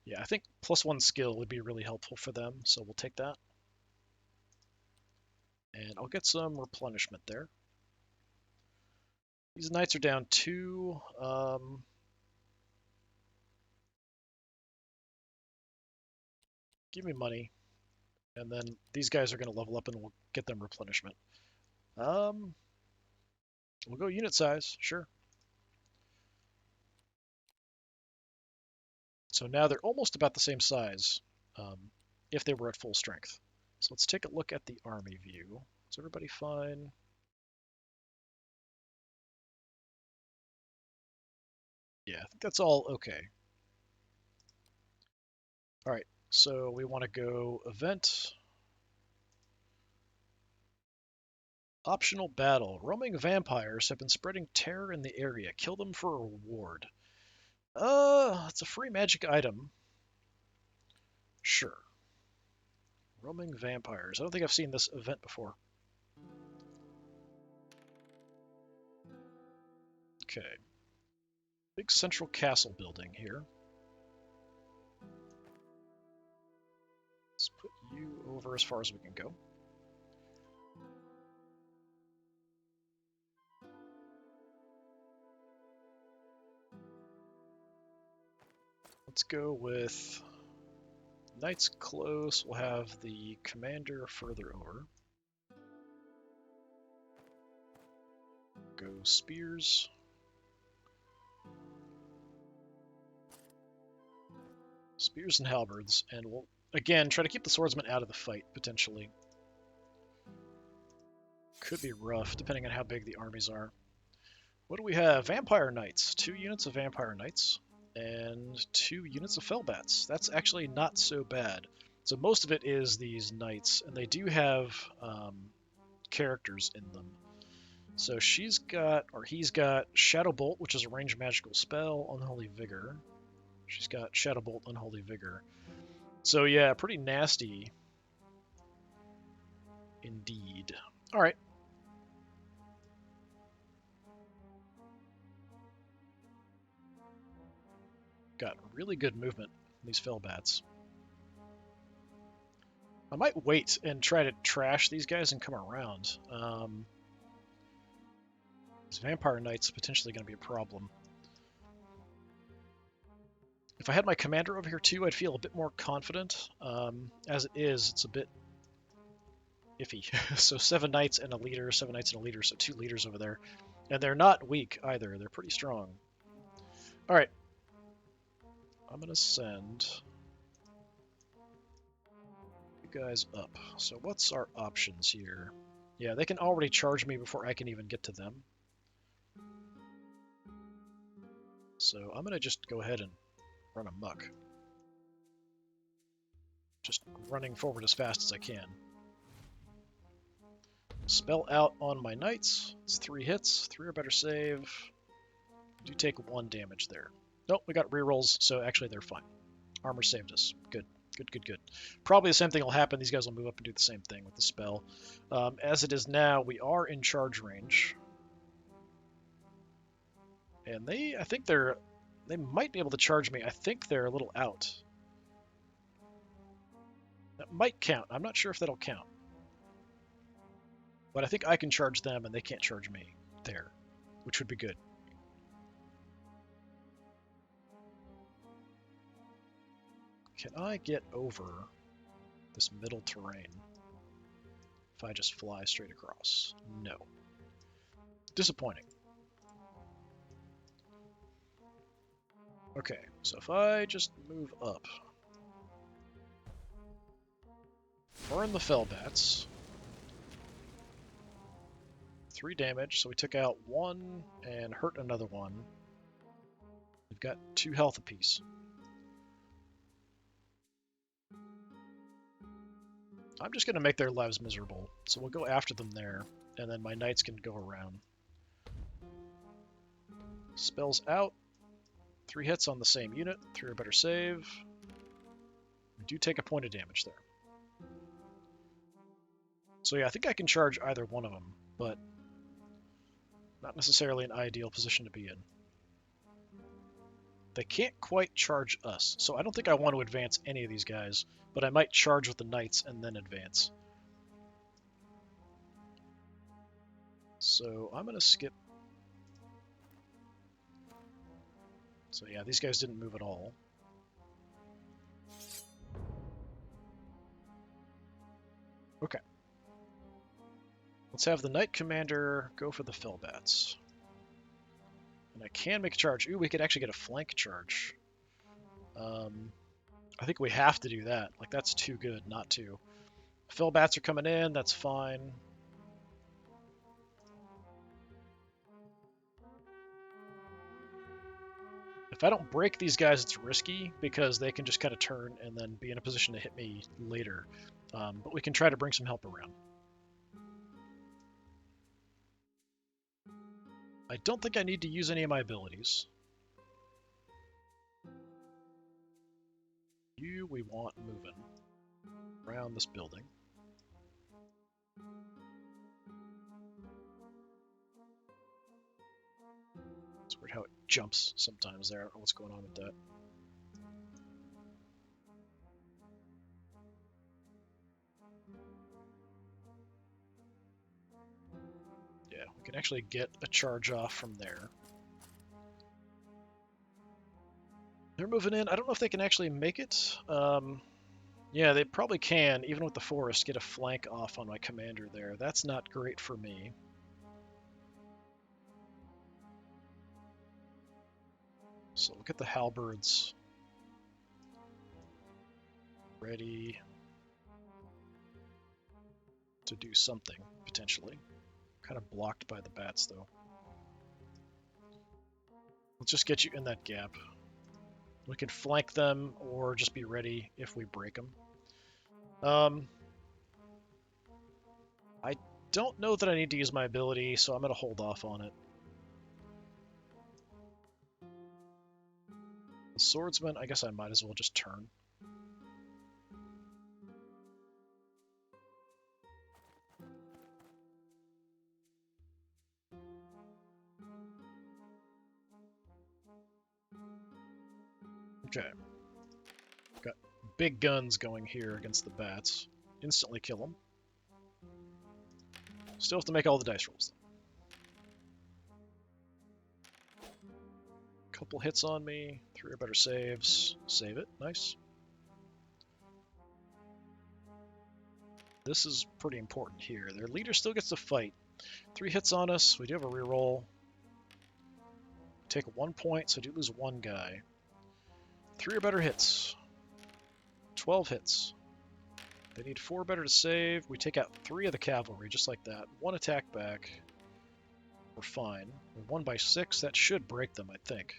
Yeah, I think +1 skill would be really helpful for them, so we'll take that. And I'll get some replenishment there. These knights are down 2. Give me money. And then these guys are going to level up and we'll get them replenishment. We'll go unit size, sure. So now they're almost about the same size if they were at full strength. So let's take a look at the army view. Is everybody fine? Yeah, I think that's all okay. All right, so we want to go event. Optional battle. Roaming vampires have been spreading terror in the area. Kill them for a reward. It's a free magic item. Sure. Roaming vampires. I don't think I've seen this event before. Okay. Big central castle building here. Let's put you over as far as we can go. Let's go with knights close. We'll have the commander further over. Go spears. Spears and halberds, and we'll again try to keep the swordsman out of the fight potentially. Could be rough depending on how big the armies are. What do we have? Vampire knights. 2 units of vampire knights and 2 units of fellbats. That's actually not so bad. So most of it is these knights, and they do have characters in them. So she's got, or he's got, Shadow Bolt, which is a ranged magical spell, Unholy Vigor. She's got Shadow Bolt, Unholy Vigor. So yeah, pretty nasty indeed. All right. Got really good movement in these fellbats. I might wait and try to trash these guys and come around. These vampire knights are potentially going to be a problem. If I had my commander over here too, I'd feel a bit more confident. As it is, it's a bit iffy. So 7 knights and a leader, 7 knights and a leader, so 2 leaders over there. And they're not weak either. They're pretty strong. All right. I'm going to send you guys up. So what's our options here? Yeah, they can already charge me before I can even get to them. So I'm going to just go ahead and run amok. Just running forward as fast as I can. Spell out on my knights. It's 3 hits, 3 or better save. Do take 1 damage there. Nope, we got rerolls, so actually they're fine. Armor saved us. Good, good, good, good. Probably the same thing will happen. These guys will move up and do the same thing with the spell. As it is now, we are in charge range. And they might be able to charge me. I think they're a little out. That might count. I'm not sure if that'll count. But I think I can charge them and they can't charge me there, which would be good. Can I get over this middle terrain if I just fly straight across? No. Disappointing. Okay, so if I just move up, burn the Fellbats, 3 damage, so we took out 1 and hurt another one. We've got 2 health apiece. I'm just going to make their lives miserable, so we'll go after them there, and then my knights can go around. Spells out. 3 hits on the same unit, 3 or better save. We do take a point of damage there. So yeah, I think I can charge either one of them, but not necessarily an ideal position to be in. They can't quite charge us, so I don't think I want to advance any of these guys, but I might charge with the knights and then advance. So I'm going to skip. So yeah, these guys didn't move at all. Okay. Let's have the Knight Commander go for the Fellbats. And I can make a charge. Ooh, we could actually get a flank charge. I think we have to do that. Like, that's too good not to. Fellbats are coming in, that's fine. If I don't break these guys, it's risky, because they can just kind of turn and then be in a position to hit me later. But we can try to bring some help around. I don't think I need to use any of my abilities. You we want moving around this building. It's weird how it jumps sometimes there. I don't know what's going on with that. Yeah, we can actually get a charge off from there. They're moving in. I don't know if they can actually make it. Yeah, they probably can, even with the forest, get a flank off on my commander there. That's not great for me. So look at the halberds. Ready to do something, potentially. Kind of blocked by the bats, though. Let's just get you in that gap. We can flank them or just be ready if we break them. I don't know that I need to use my ability, so I'm going to hold off on it. The swordsman, I guess I might as well just turn. Okay. Got big guns going here against the bats. Instantly kill them. Still have to make all the dice rolls. Couple hits on me. 3 or better saves. Save it. Nice. This is pretty important here. Their leader still gets to fight. 3 hits on us. We do have a reroll. Take 1 point, so I do lose 1 guy. 3 or better hits. 12 hits. They need 4 better to save. We take out 3 of the cavalry, just like that. 1 attack back. We're fine. We're 1 by 6. That should break them, I think.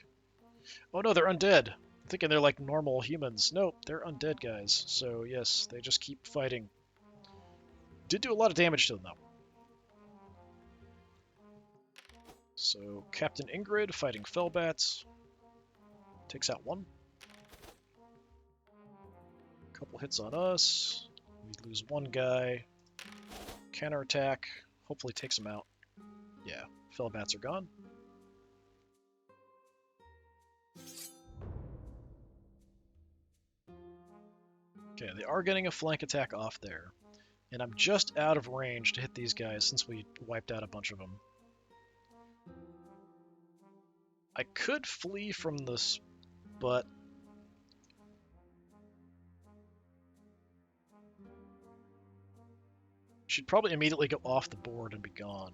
Oh no, they're undead. I'm thinking they're like normal humans. Nope, they're undead guys. So yes, they just keep fighting. Did do a lot of damage to them, though. So Captain Ingrid fighting Fellbats. Takes out 1. Couple hits on us. We lose 1 guy. Counterattack. Hopefully takes him out. Yeah, Fellbats are gone. Okay, they are getting a flank attack off there. And I'm just out of range to hit these guys since we wiped out a bunch of them. I could flee from this, but she'd probably immediately go off the board and be gone.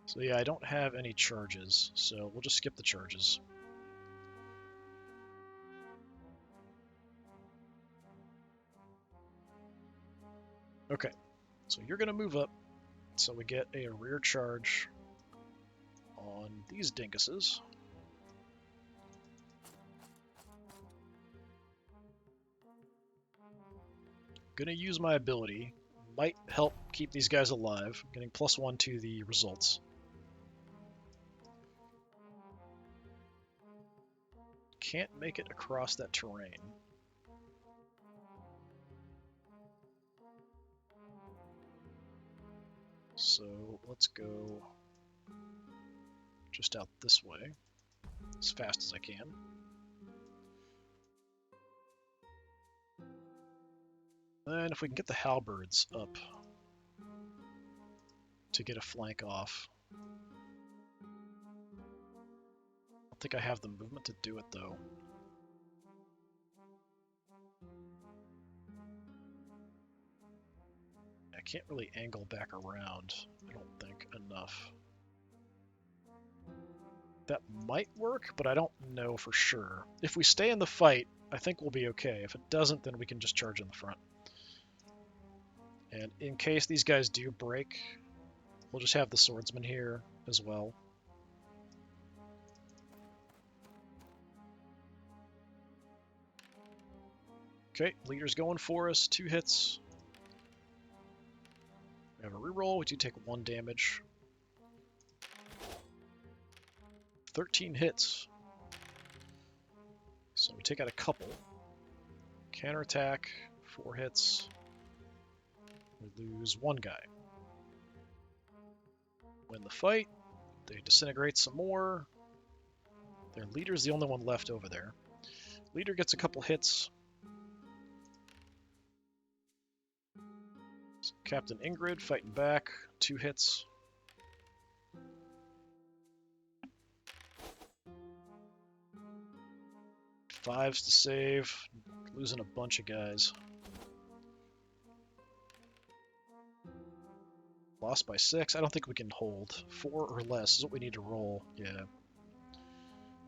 So yeah, I don't have any charges, so we'll just skip the charges. Okay, so you're going to move up, so we get a rear charge on these dinguses. Gonna use my ability. Might help keep these guys alive, getting +1 to the results. Can't make it across that terrain. So let's go just out this way as fast as I can. And if we can get the halberds up to get a flank off. I don't think I have the movement to do it though. I can't really angle back around, I don't think, enough. That might work, but I don't know for sure. If we stay in the fight, I think we'll be okay. If it doesn't, then we can just charge in the front. And in case these guys do break, we'll just have the swordsman here as well. Okay, leader's going for us. 2 hits. We have a reroll. We do take 1 damage. 13 hits. So we take out a couple. Counterattack, 4 hits. We lose 1 guy. Win the fight. They disintegrate some more. Their leader's the only one left over there. Leader gets a couple hits. Captain Ingrid fighting back, 2 hits. Fives to save, losing a bunch of guys. Lost by 6. I don't think we can hold. 4 or less is what we need to roll. Yeah.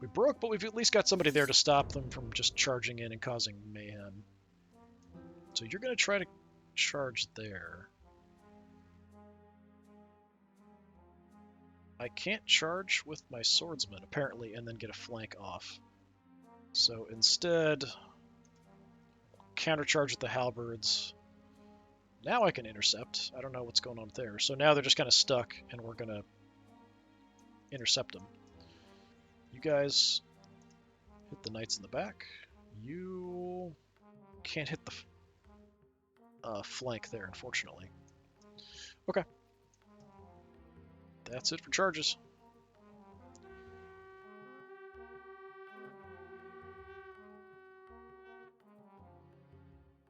We broke, but we've at least got somebody there to stop them from just charging in and causing mayhem. So you're going to try to charge there. I can't charge with my swordsman, apparently, and then get a flank off. So instead, countercharge with the halberds. Now I can intercept. I don't know what's going on there. So now they're just kind of stuck, and we're going to intercept them. You guys hit the knights in the back. You can't hit the flank there, unfortunately. Okay. That's it for charges.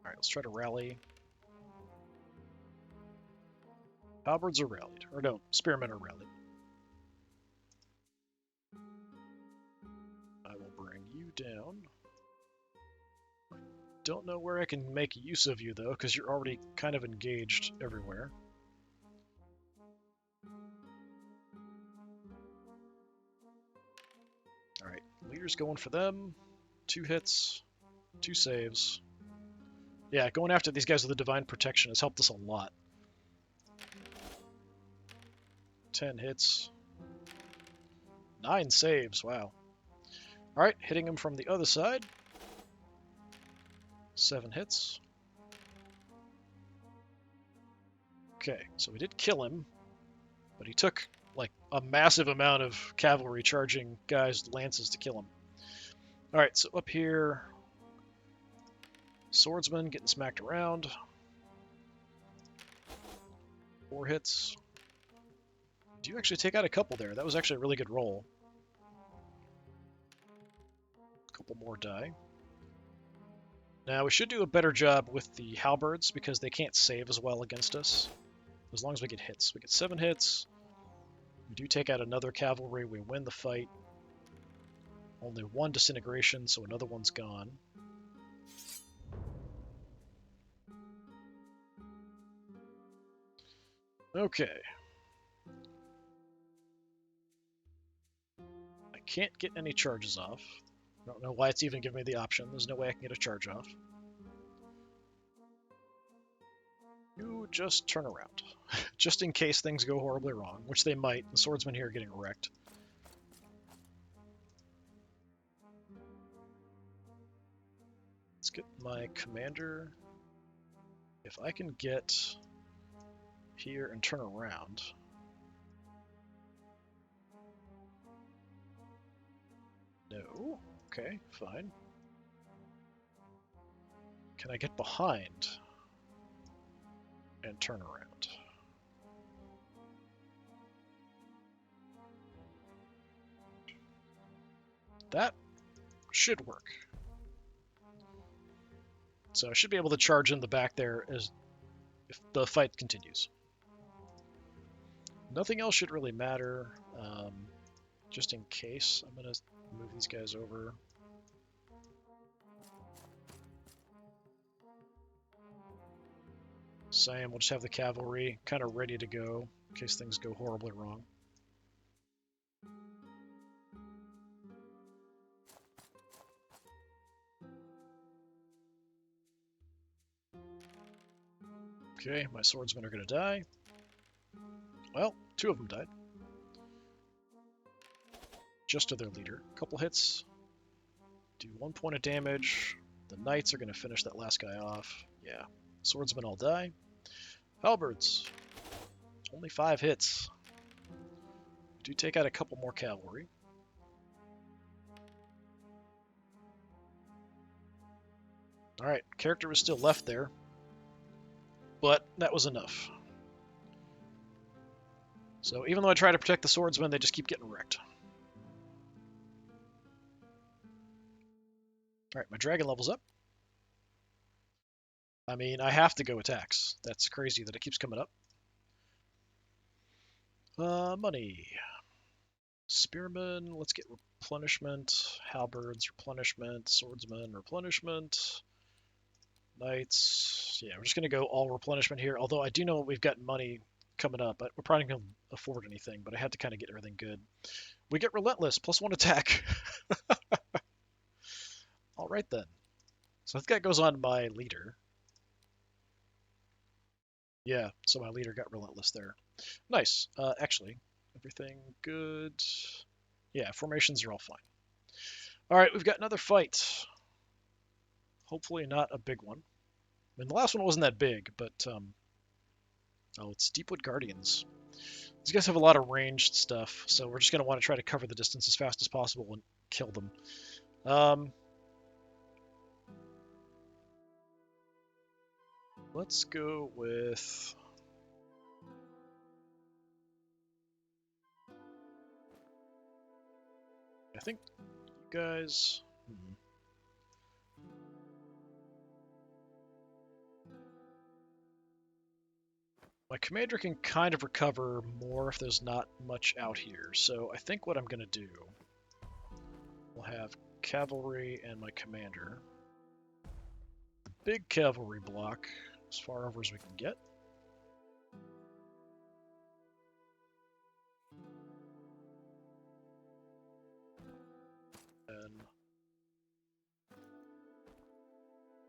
Alright, let's try to rally. Halberds are rallied. Or no, spearmen are rallied. I will bring you down. I don't know where I can make use of you, though, because you're already kind of engaged everywhere. Alright, leader's going for them. 2 hits, 2 saves. Yeah, going after these guys with the Divine Protection has helped us a lot. 10 hits. 9 saves, wow. Alright, hitting him from the other side. 7 hits. Okay, so we did kill him, but he took like a massive amount of cavalry charging guys with lances to kill him. Alright, so up here, swordsman getting smacked around. 4 hits. Do you actually take out a couple there? That was actually a really good roll. couple more die. Now, we should do a better job with the halberds because they can't save as well against us. As long as we get hits. We get 7 hits. We do take out another cavalry. We win the fight. Only 1 disintegration, so another one's gone. Okay. I can't get any charges off. I don't know why it's even giving me the option. There's no way I can get a charge off. You just turn around. Just in case things go horribly wrong, which they might. The swordsmen here are getting wrecked. Let's get my commander. If I can get here and turn around. No. Okay, fine. Can I get behind and turn around? That should work. So I should be able to charge in the back there as if the fight continues. Nothing else should really matter. Just in case, I'm going to move these guys over. Same, we'll just have the cavalry kind of ready to go in case things go horribly wrong. Okay, my swordsmen are going to die. Well, 2 of them died. Just to their leader. A couple hits. Do 1 point of damage. The knights are going to finish that last guy off. Yeah. Swordsmen all die. Halberds. Only 5 hits. Do take out a couple more cavalry. Alright, character was still left there. But that was enough. So even though I try to protect the swordsmen, they just keep getting wrecked. Alright, my dragon level's up. I mean, I have to go attacks. That's crazy that it keeps coming up. Money. Spearmen, let's get replenishment. Halberds, replenishment. Swordsmen, replenishment. Knights. Yeah, we're just going to go all replenishment here. Although I do know we've got money coming up. But we're probably not going to afford anything, but I had to kind of get everything good. We get Relentless, +1 attack. All right, then. So I think that goes on my leader. Yeah, so my leader got Relentless there. Nice. Actually, everything good. Yeah, formations are all fine. All right, we've got another fight. Hopefully not a big one. I mean, the last one wasn't that big, but... oh, it's Deepwood Guardians. These guys have a lot of ranged stuff, so we're just going to want to try to cover the distance as fast as possible and kill them. Let's go with... I think you guys... My commander can kind of recover more if there's not much out here. So I think what I'm going to do, we'll have cavalry and my commander. Big cavalry block as far over as we can get. And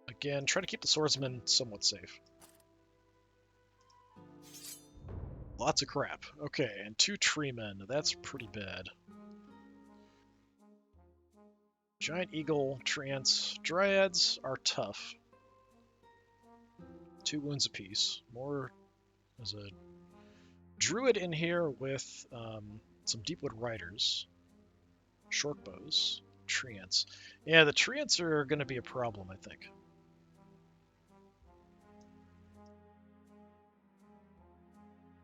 again, try to keep the swordsmen somewhat safe. Lots of crap. Okay, and 2 treemen. That's pretty bad. Giant eagle, treants, dryads are tough. 2 wounds apiece. More as a druid in here with some deepwood riders. Short bows, treants. Yeah, the treants are going to be a problem, I think.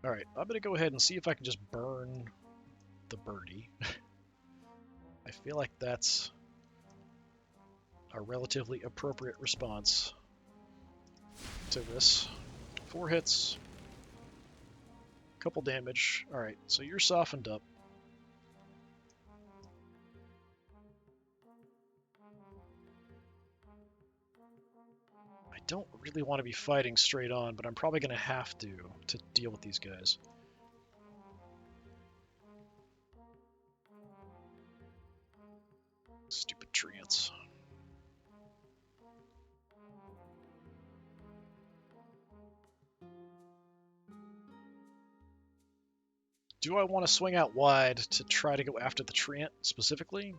Alright, I'm going to go ahead and see if I can just burn the birdie. I feel like that's a relatively appropriate response to this. 4 hits, couple damage. Alright, so you're softened up. I don't really want to be fighting straight on, but I'm probably going to have to deal with these guys. Stupid treants. Do I want to swing out wide to try to go after the treant specifically?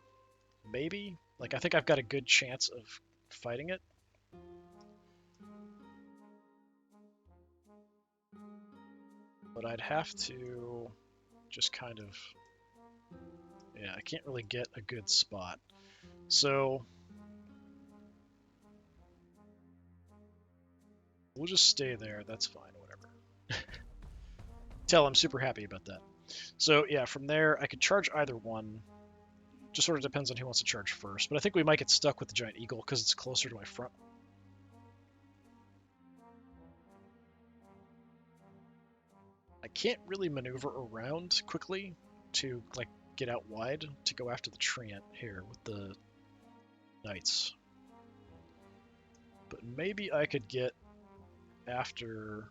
Maybe. Like, I think I've got a good chance of fighting it. But I'd have to just kind of... Yeah, I can't really get a good spot. So... we'll just stay there. That's fine, whatever. Tell I'm super happy about that. So yeah, from there I could charge either one. Just sort of depends on who wants to charge first. But I think we might get stuck with the giant eagle because it's closer to my front. I can't really maneuver around quickly to like get out wide to go after the treant here with the knights. But maybe I could get after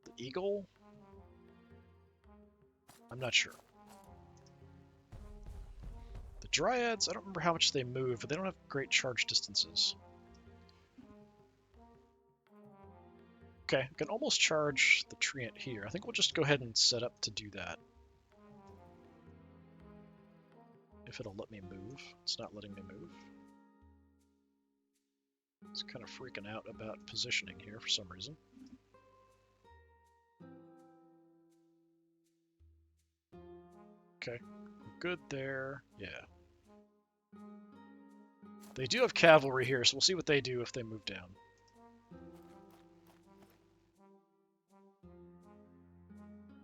the eagle. I'm not sure. The dryads, I don't remember how much they move, but they don't have great charge distances. Okay, I can almost charge the treant here. I think we'll just go ahead and set up to do that. If it'll let me move. It's not letting me move. It's kind of freaking out about positioning here for some reason. Okay, good there. Yeah. They do have cavalry here, so we'll see what they do if they move down.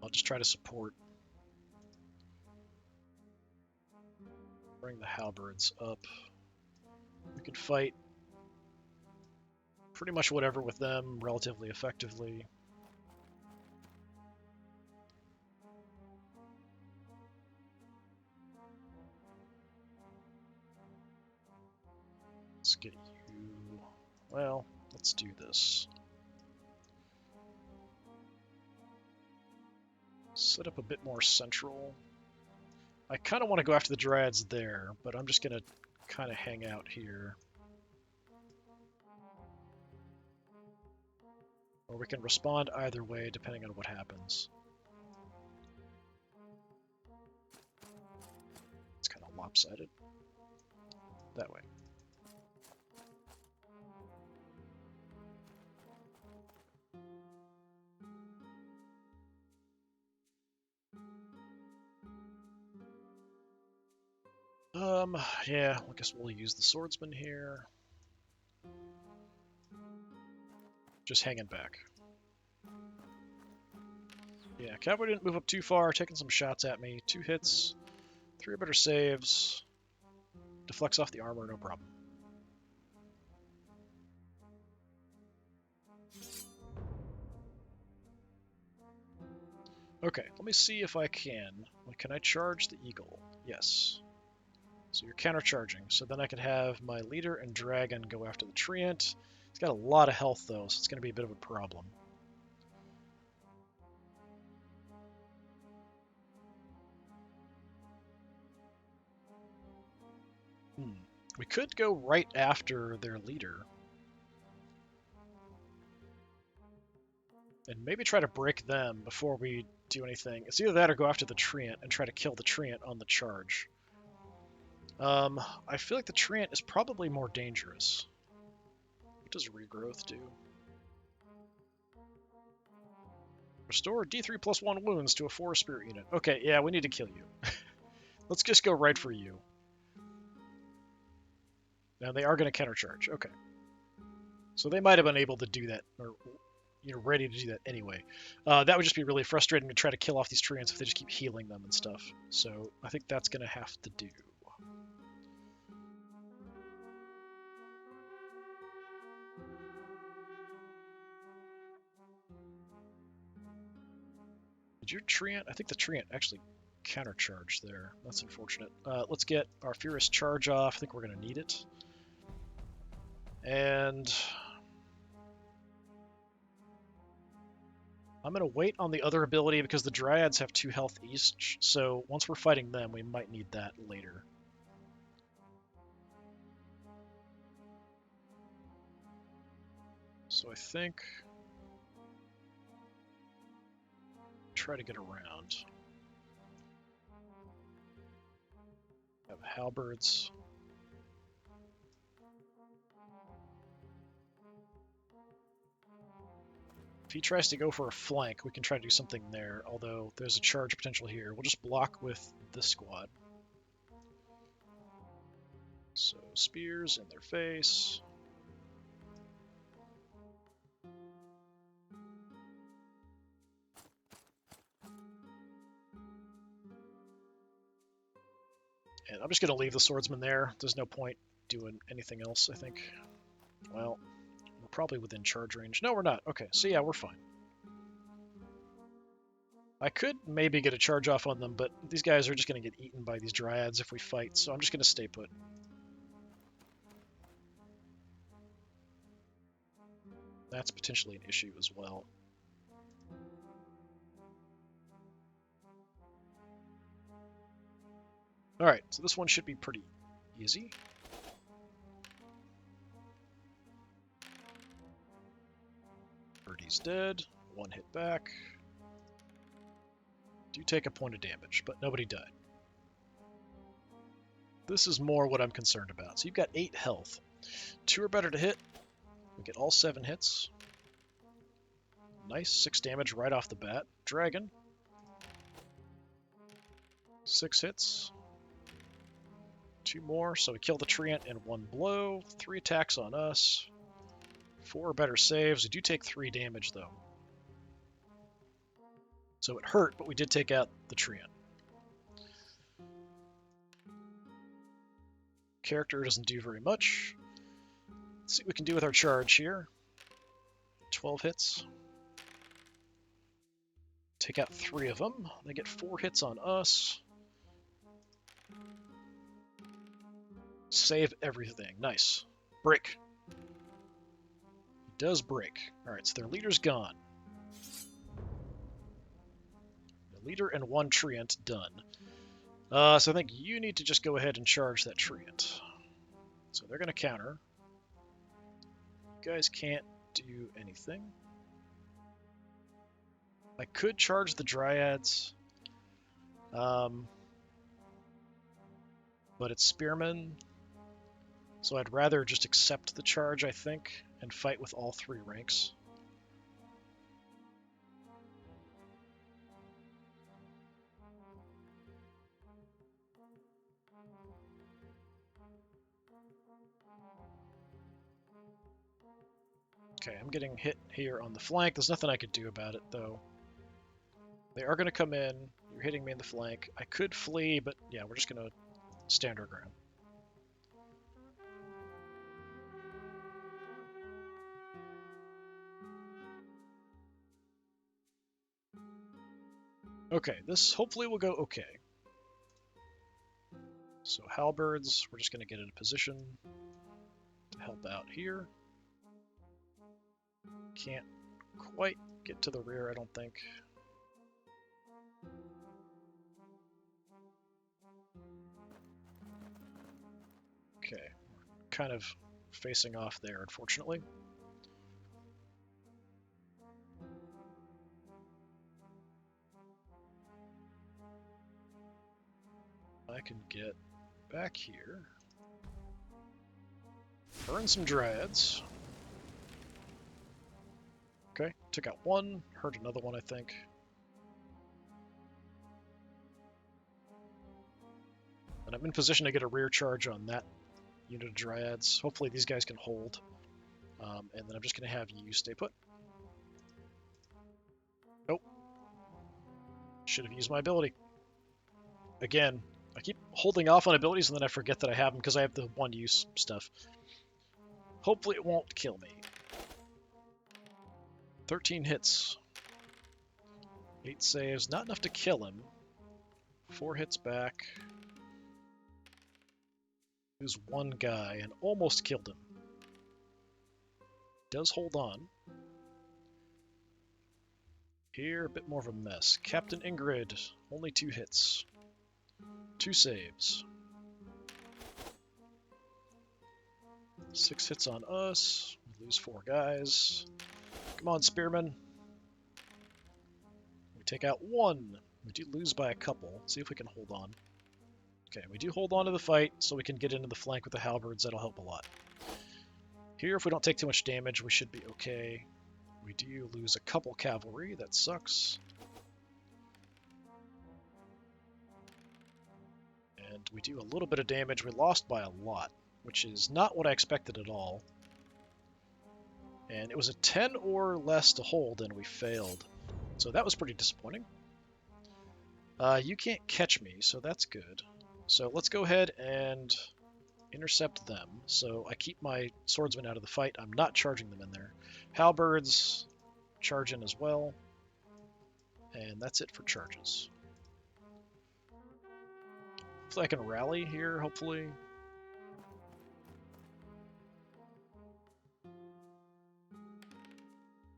I'll just try to support. Bring the halberds up. We could fight pretty much whatever with them relatively effectively. Let's get you... Well, let's do this. Set up a bit more central. I kind of want to go after the dryads there, but I'm just going to kind of hang out here. Or we can respond either way depending on what happens. It's kind of lopsided. That way. Yeah, I guess we'll use the swordsman here. Just hanging back. Yeah, cavalry didn't move up too far, taking some shots at me. 2 hits, 3 or better saves. Deflects off the armor, no problem. Okay, let me see if I can. Can I charge the eagle? Yes. So you're countercharging. So then I could have my leader and dragon go after the treant. He's got a lot of health though, so it's going to be a bit of a problem. We could go right after their leader. And maybe try to break them before we do anything. It's either that or go after the treant and try to kill the treant on the charge. I feel like the treant is probably more dangerous. What does regrowth do? Restore D3+1 wounds to a 4 spirit unit. Okay, yeah, we need to kill you. Let's just go right for you. Now they are going to countercharge. Okay. So they might have been able to do that, or ready to do that anyway. That would just be really frustrating to try to kill off these treants if they just keep healing them and stuff. So I think that's going to have to do. Did your Treant? I think the Treant actually countercharged there. That's unfortunate. Let's get our Furious Charge off. I think we're going to need it. And I'm going to wait on the other ability because the Dryads have 2 health each, so once we're fighting them, we might need that later. So I think... try to get around. Have halberds. If he tries to go for a flank, we can try to do something there, although there's a charge potential here. We'll just block with this squad. So, spears in their face. And I'm just going to leave the swordsman there. There's no point doing anything else, I think. Well, we're probably within charge range. No, we're not. Okay, so yeah, we're fine. I could maybe get a charge off on them, but these guys are just going to get eaten by these dryads if we fight, so I'm just going to stay put. That's potentially an issue as well. Alright, so this one should be pretty easy. Birdie's dead. 1 hit back. Do take a point of damage, but nobody died. This is more what I'm concerned about. So you've got 8 health. 2 are better to hit. We get all 7 hits. Nice, 6 damage right off the bat. Dragon. 6 hits. 2 more, so we kill the Treant in 1 blow. 3 attacks on us. 4 better saves. We do take 3 damage, though. So it hurt, but we did take out the Treant. Character doesn't do very much. Let's see what we can do with our charge here. 12 hits. Take out 3 of them. They get 4 hits on us. Save everything. Nice. Break. He does break. Alright, so their leader's gone. The leader and 1 Treant done. So I think you need to just go ahead and charge that Treant. So they're going to counter. You guys can't do anything. I could charge the Dryads. But it's Spearmen. So I'd rather just accept the charge, I think, and fight with all 3 ranks. Okay, I'm getting hit here on the flank. There's nothing I could do about it, though. They are going to come in. You're hitting me in the flank. I could flee, but yeah, we're just going to stand our ground. Okay, this hopefully will go okay. So halberds, we're just going to get in a position to help out here. Can't quite get to the rear, I don't think. Okay, we're kind of facing off there, unfortunately. I can get back here. Burn some Dryads. Okay, took out 1, hurt another one, I think. And I'm in position to get a rear charge on that unit of Dryads. Hopefully these guys can hold. And then I'm just going to have you stay put. Nope. Should have used my ability. Again, I keep holding off on abilities and then I forget that I have them because I have the 1-use stuff. Hopefully it won't kill me. 13 hits. 8 saves, not enough to kill him. 4 hits back. Lose 1 guy and almost killed him. Does hold on. Here, a bit more of a mess. Captain Ingrid, only 2 hits. 2 saves. 6 hits on us. We lose 4 guys. Come on, Spearman. We take out 1. We do lose by a couple. Let's see if we can hold on. Okay, we do hold on to the fight, so we can get into the flank with the halberds. That'll help a lot. Here, if we don't take too much damage, we should be okay. We do lose a couple cavalry. That sucks. And we do a little bit of damage. We lost by a lot, which is not what I expected at all. And it was a 10 or less to hold, and we failed. So that was pretty disappointing. You can't catch me, so that's good. So let's go ahead and intercept them. So I keep my swordsmen out of the fight. I'm not charging them in there. Halberds charge in as well. And that's it for charges. Hopefully I can rally here, hopefully.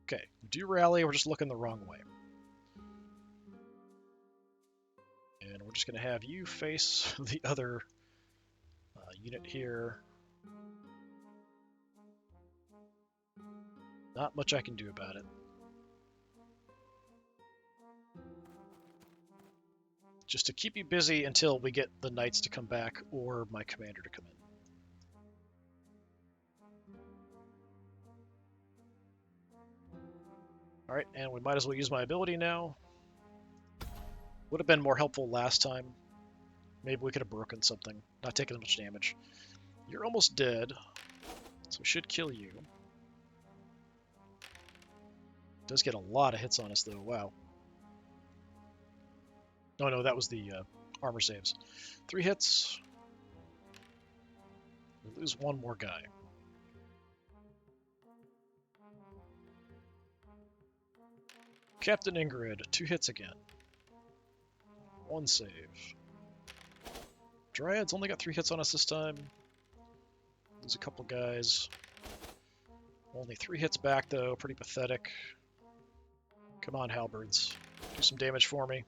Okay, we do rally, we're just looking the wrong way. And we're just going to have you face the other unit here. Not much I can do about it. Just to keep you busy until we get the knights to come back or my commander to come in. Alright, and we might as well use my ability now. Would have been more helpful last time. Maybe we could have broken something. Not taking much damage. You're almost dead, so we should kill you. Does get a lot of hits on us, though. Wow. Oh, no, that was the armor saves. 3 hits. We lose 1 more guy. Captain Ingrid, 2 hits again. 1 save. Dryads only got 3 hits on us this time. Lose a couple guys. Only 3 hits back, though. Pretty pathetic. Come on, halberds. Do some damage for me.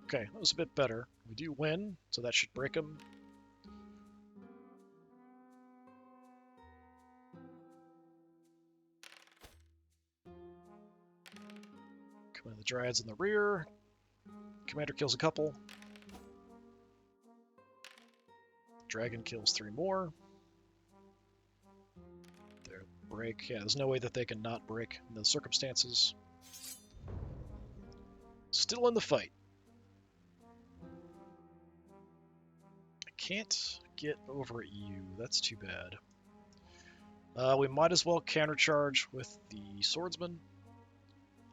Okay, that was a bit better. We do win, so that should break them. Come on, the Dryads in the rear. Commander kills a couple. Dragon kills 3 more. There, break. Yeah, there's no way that they can not break in those circumstances. Still in the fight. I can't get over at you. That's too bad. We might as well countercharge with the swordsman.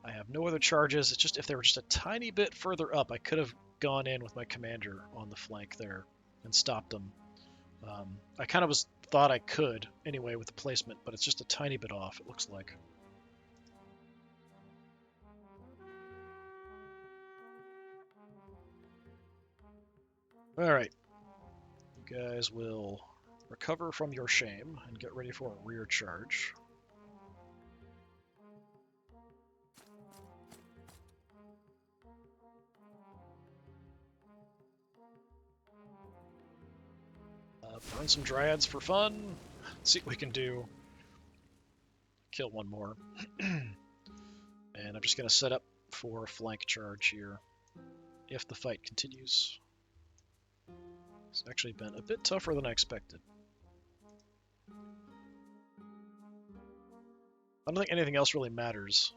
I have no other charges. It's just if they were just a tiny bit further up, I could have gone in with my commander on the flank there and stopped them. I kind of thought I could anyway with the placement, but it's just a tiny bit off, it looks like. Alright. You guys will recover from your shame and get ready for a rear charge. Burn some Dryads for fun. See what we can do. Kill 1 more. And I'm just going to set up for a flank charge here if the fight continues. It's actually been a bit tougher than I expected. I don't think anything else really matters.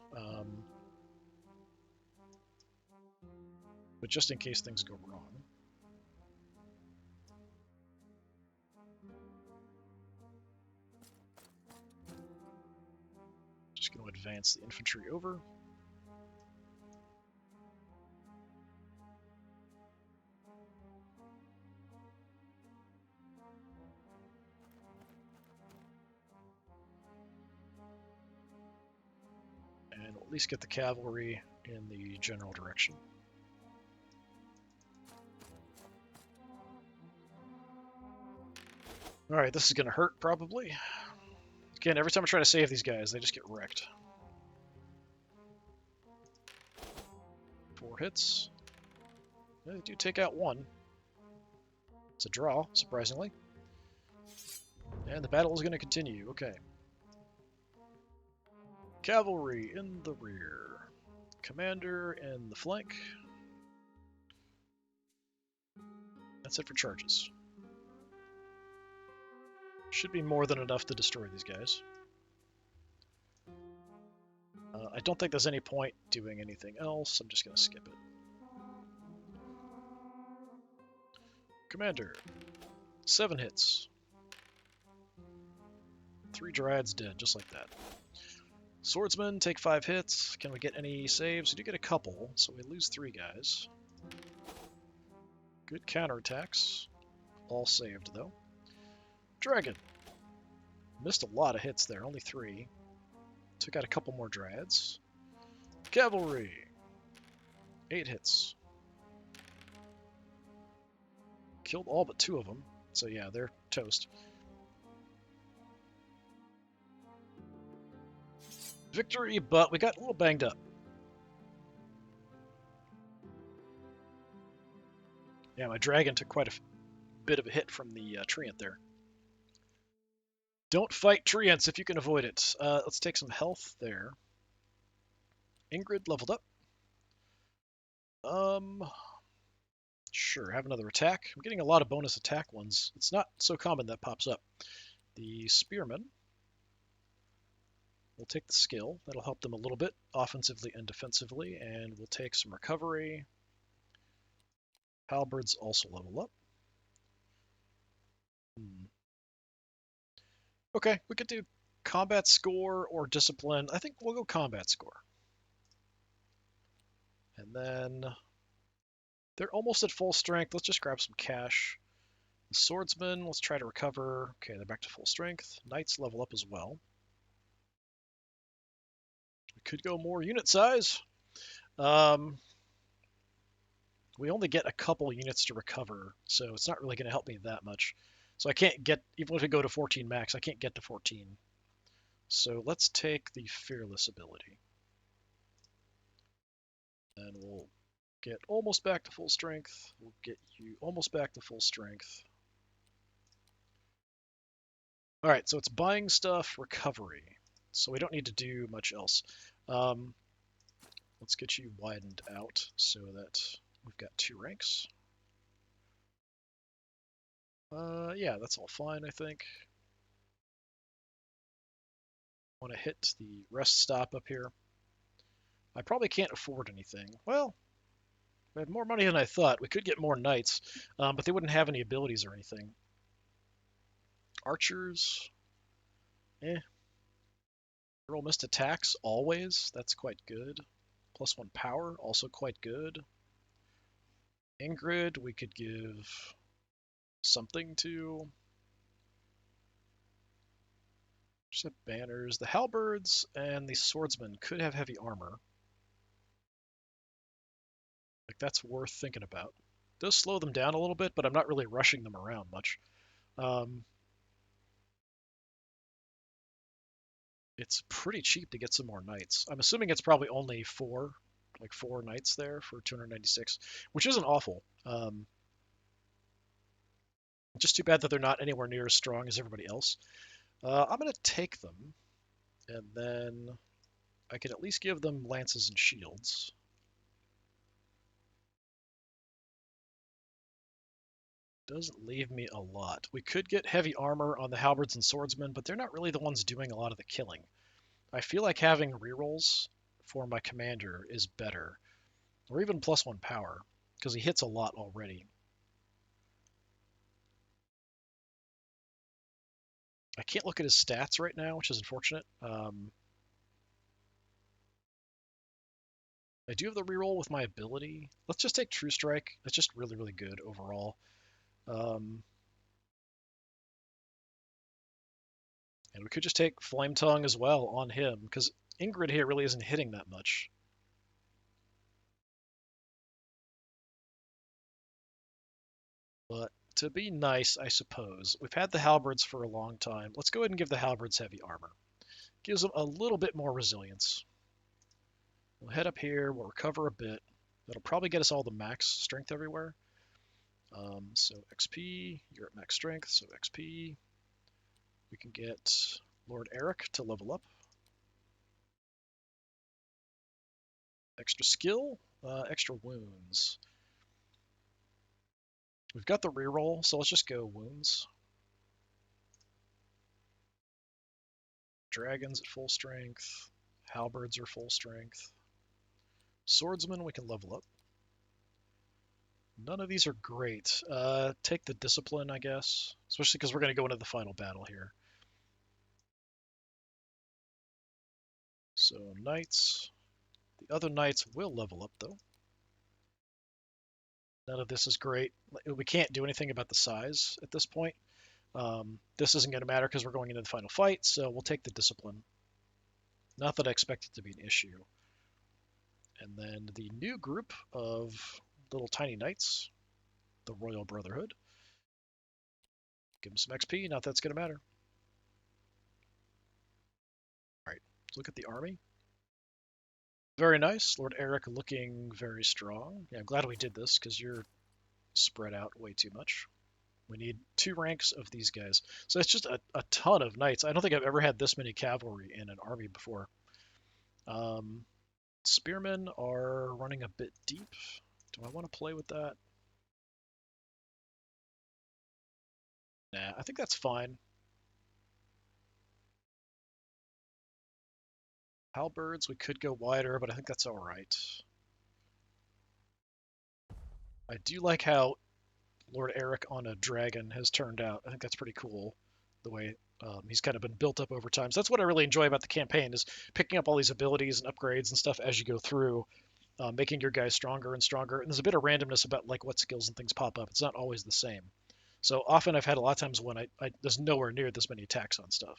But just in case things go wrong. Just going to advance the infantry over. And we'll at least get the cavalry in the general direction. Alright, this is going to hurt, probably. Again, every time I try to save these guys, they just get wrecked. 4 hits. They do take out 1. It's a draw, surprisingly. And the battle is going to continue. Okay. Cavalry in the rear. Commander in the flank. That's it for charges. Should be more than enough to destroy these guys. I don't think there's any point doing anything else. I'm just going to skip it. Commander. 7 hits. 3 Dryads dead, just like that. Swordsmen take 5 hits. Can we get any saves? We do get a couple, so we lose 3 guys. Good counterattacks. All saved, though. Dragon. Missed a lot of hits there, only 3. Took out a couple more Dryads. Cavalry. 8 hits. Killed all but 2 of them, so yeah, they're toast. Victory, but we got a little banged up. Yeah, my dragon took quite a bit of a hit from the treant there. Don't fight treants if you can avoid it. Let's take some health there. Ingrid leveled up. Sure, have another attack. I'm getting a lot of bonus attack ones. It's not so common that pops up. The spearmen. We'll take the skill. That'll help them a little bit, offensively and defensively, and we'll take some recovery. Halberds also level up. Okay, we could do combat score or discipline. I think we'll go combat score. And then they're almost at full strength. Let's just grab some cash. The swordsmen, let's try to recover. Okay, they're back to full strength. Knights level up as well. We could go more unit size. We only get a couple units to recover, so it's not really going to help me that much. So I can't get, even if we go to 14 max, I can't get to 14. So let's take the Fearless ability. And we'll get almost back to full strength. We'll get you almost back to full strength. Alright, so it's buying stuff, recovery. So we don't need to do much else. Let's get you widened out so that we've got 2 ranks. Yeah, that's all fine, I think. Want to hit the rest stop up here. I probably can't afford anything. Well, we have more money than I thought. We could get more knights, but they wouldn't have any abilities or anything. Archers. Roll missed attacks, always. That's quite good. +1 power, also quite good. Ingrid, we could give something to. Just have banners. The halberds and the swordsmen could have heavy armor. Like, that's worth thinking about. It does slow them down a little bit, but I'm not really rushing them around much. It's pretty cheap to get some more knights. I'm assuming it's probably only 4 knights there for 296, which isn't awful. Just too bad that they're not anywhere near as strong as everybody else. I'm going to take them, and then I can at least give them lances and shields. Doesn't leave me a lot. We could get heavy armor on the halberds and swordsmen, but they're not really the ones doing a lot of the killing. I feel like having rerolls for my commander is better, or even +1 power, because he hits a lot already. I can't look at his stats right now, which is unfortunate. I do have the reroll with my ability. Let's just take True Strike. That's just really, really good overall. And we could just take Flame Tongue as well on him, because Ingrid here really isn't hitting that much. But to be nice, I suppose, we've had the halberds for a long time. Let's go ahead and give the halberds heavy armor. Gives them a little bit more resilience. We'll head up here, we'll recover a bit. That'll probably get us all the max strength everywhere. So XP, you're at max strength, so XP. We can get Lord Eric to level up. Extra skill, extra wounds. We've got the reroll, so let's just go wounds. Dragons at full strength. Halberds are full strength. Swordsman we can level up. None of these are great. Take the discipline, I guess. Especially because we're going to go into the final battle here. So knights. The other knights will level up, though. None of this is great. We can't do anything about the size at this point. This isn't going to matter because we're going into the final fight, so we'll take the discipline. Not that I expect it to be an issue. And then the new group of little tiny knights, the Royal Brotherhood. Give them some XP, not that it's going to matter. Alright, let's look at the army. Very nice. Lord Eric looking very strong. Yeah, I'm glad we did this because you're spread out way too much. We need 2 ranks of these guys. So it's just a ton of knights. I don't think I've ever had this many cavalry in an army before. Spearmen are running a bit deep. Do I want to play with that? Nah, I think that's fine. Halberds, we could go wider, but I think that's alright. I do like how Lord Eric on a dragon has turned out. I think that's pretty cool, the way he's kind of been built up over time. So that's what I really enjoy about the campaign, is picking up all these abilities and upgrades and stuff as you go through, making your guys stronger and stronger. And there's a bit of randomness about like what skills and things pop up. It's not always the same. So often I've had a lot of times when there's nowhere near this many attacks on stuff.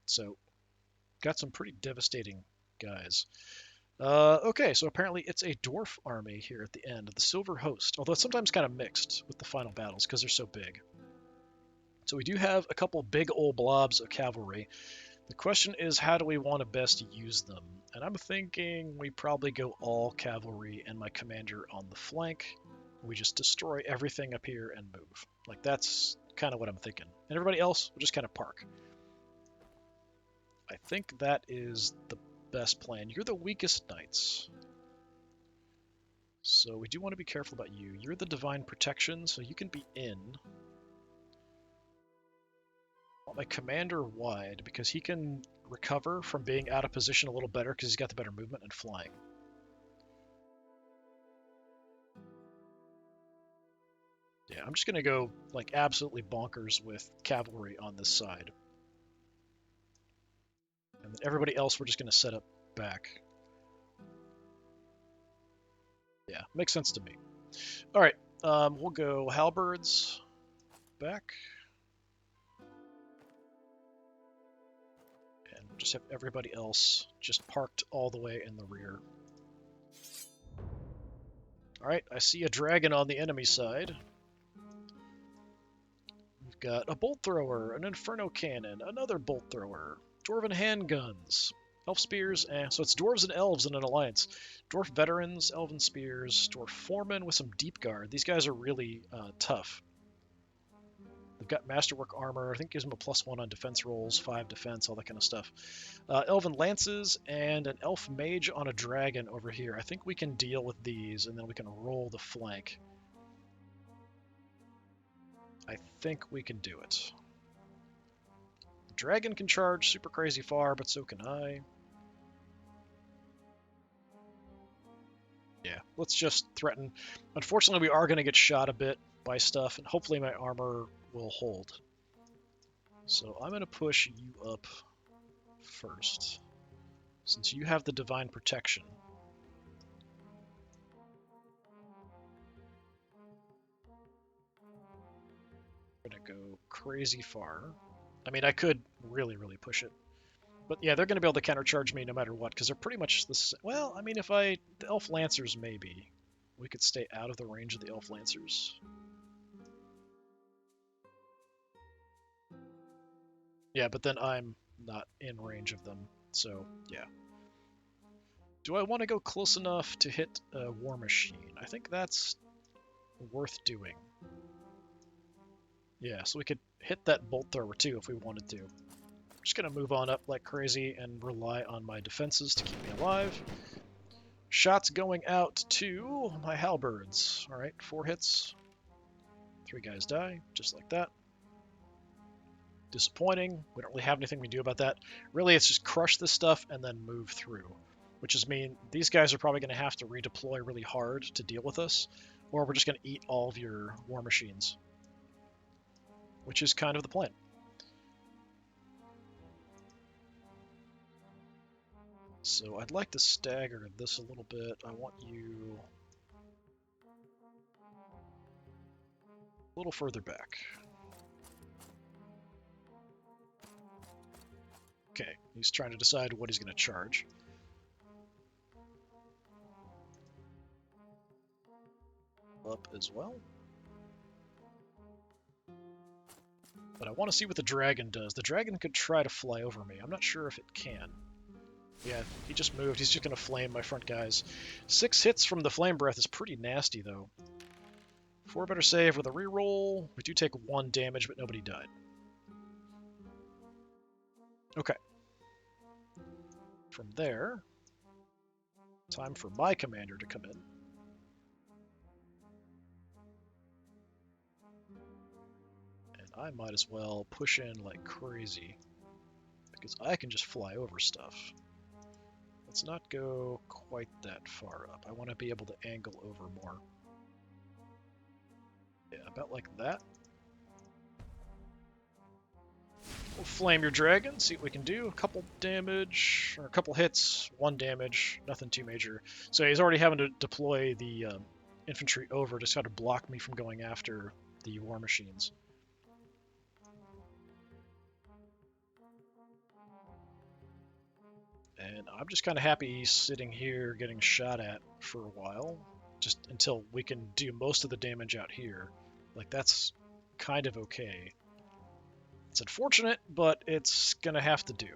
So got some pretty devastating guys. Okay, so apparently it's a dwarf army here at the end, the Silver Host, although it's sometimes kind of mixed with the final battles because they're so big. So we do have a couple big old blobs of cavalry. The question is, how do we want to best use them? And I'm thinking we probably go all cavalry and my commander on the flank. We just destroy everything up here and move. Like, that's kind of what I'm thinking. And everybody else will just kind of park. I think that is the best plan. You're the weakest knights, so we do want to be careful about you. You're the divine protection, so you can be in. I want my commander wide because he can recover from being out of position a little better because he's got the better movement and flying. Yeah, I'm just gonna go like absolutely bonkers with cavalry on this side, and then everybody else we're just gonna set up back. Yeah, makes sense to me. All right, we'll go halberds back, and we'll just have everybody else just parked all the way in the rear. All right, I see a dragon on the enemy side. We've got a bolt thrower, an inferno cannon, another bolt thrower, dwarven handguns, elf spears. So it's dwarves and elves in an alliance. Dwarf veterans, elven spears, dwarf foremen with some deep guard. These guys are really tough. They've got masterwork armor. I think gives them a +1 on defense rolls, 5 defense, all that kind of stuff. Elven lances and an elf mage on a dragon over here. I think we can deal with these, and then we can roll the flank. I think we can do it. The dragon can charge super crazy far, but so can I. Yeah, let's just threaten. Unfortunately, we are going to get shot a bit by stuff, and hopefully my armor will hold. So I'm going to push you up first, since you have the divine protection. I'm going to go crazy far. I mean, I could really, really push it. But yeah, they're going to be able to countercharge me no matter what, because they're pretty much the same. Well, I mean, if the Elf Lancers, maybe. We could stay out of the range of the Elf Lancers. Yeah, but then I'm not in range of them, so yeah. Do I want to go close enough to hit a War Machine? I think that's worth doing. Yeah, so we could hit that Bolt Thrower too if we wanted to. I'm just going to move on up like crazy and rely on my defenses to keep me alive. Shots going out to my halberds. All right, 4 hits. 3 guys die, just like that. Disappointing. We don't really have anything we can do about that. Really, it's just crush this stuff and then move through, which is mean these guys are probably going to have to redeploy really hard to deal with us, or we're just going to eat all of your war machines, which is kind of the plan. So I'd like to stagger this a little bit. I want you a little further back. Okay, he's trying to decide what he's going to charge. Up as well. But I want to see what the dragon does. The dragon could try to fly over me. I'm not sure if it can. Yeah, he just moved. He's just going to flame my front guys. 6 hits from the flame breath is pretty nasty, though. 4 better save with a reroll. We do take 1 damage, but nobody died. Okay. From there, time for my commander to come in. And I might as well push in like crazy, because I can just fly over stuff. Let's not go quite that far up. I want to be able to angle over more. Yeah, about like that. We'll flame your dragon, see what we can do. A couple damage, or a couple hits, 1 damage, nothing too major. So he's already having to deploy the infantry over to try to block me from going after the war machines. And I'm just kind of happy sitting here getting shot at for a while, just until we can do most of the damage out here. Like, that's kind of okay. It's unfortunate, but it's going to have to do.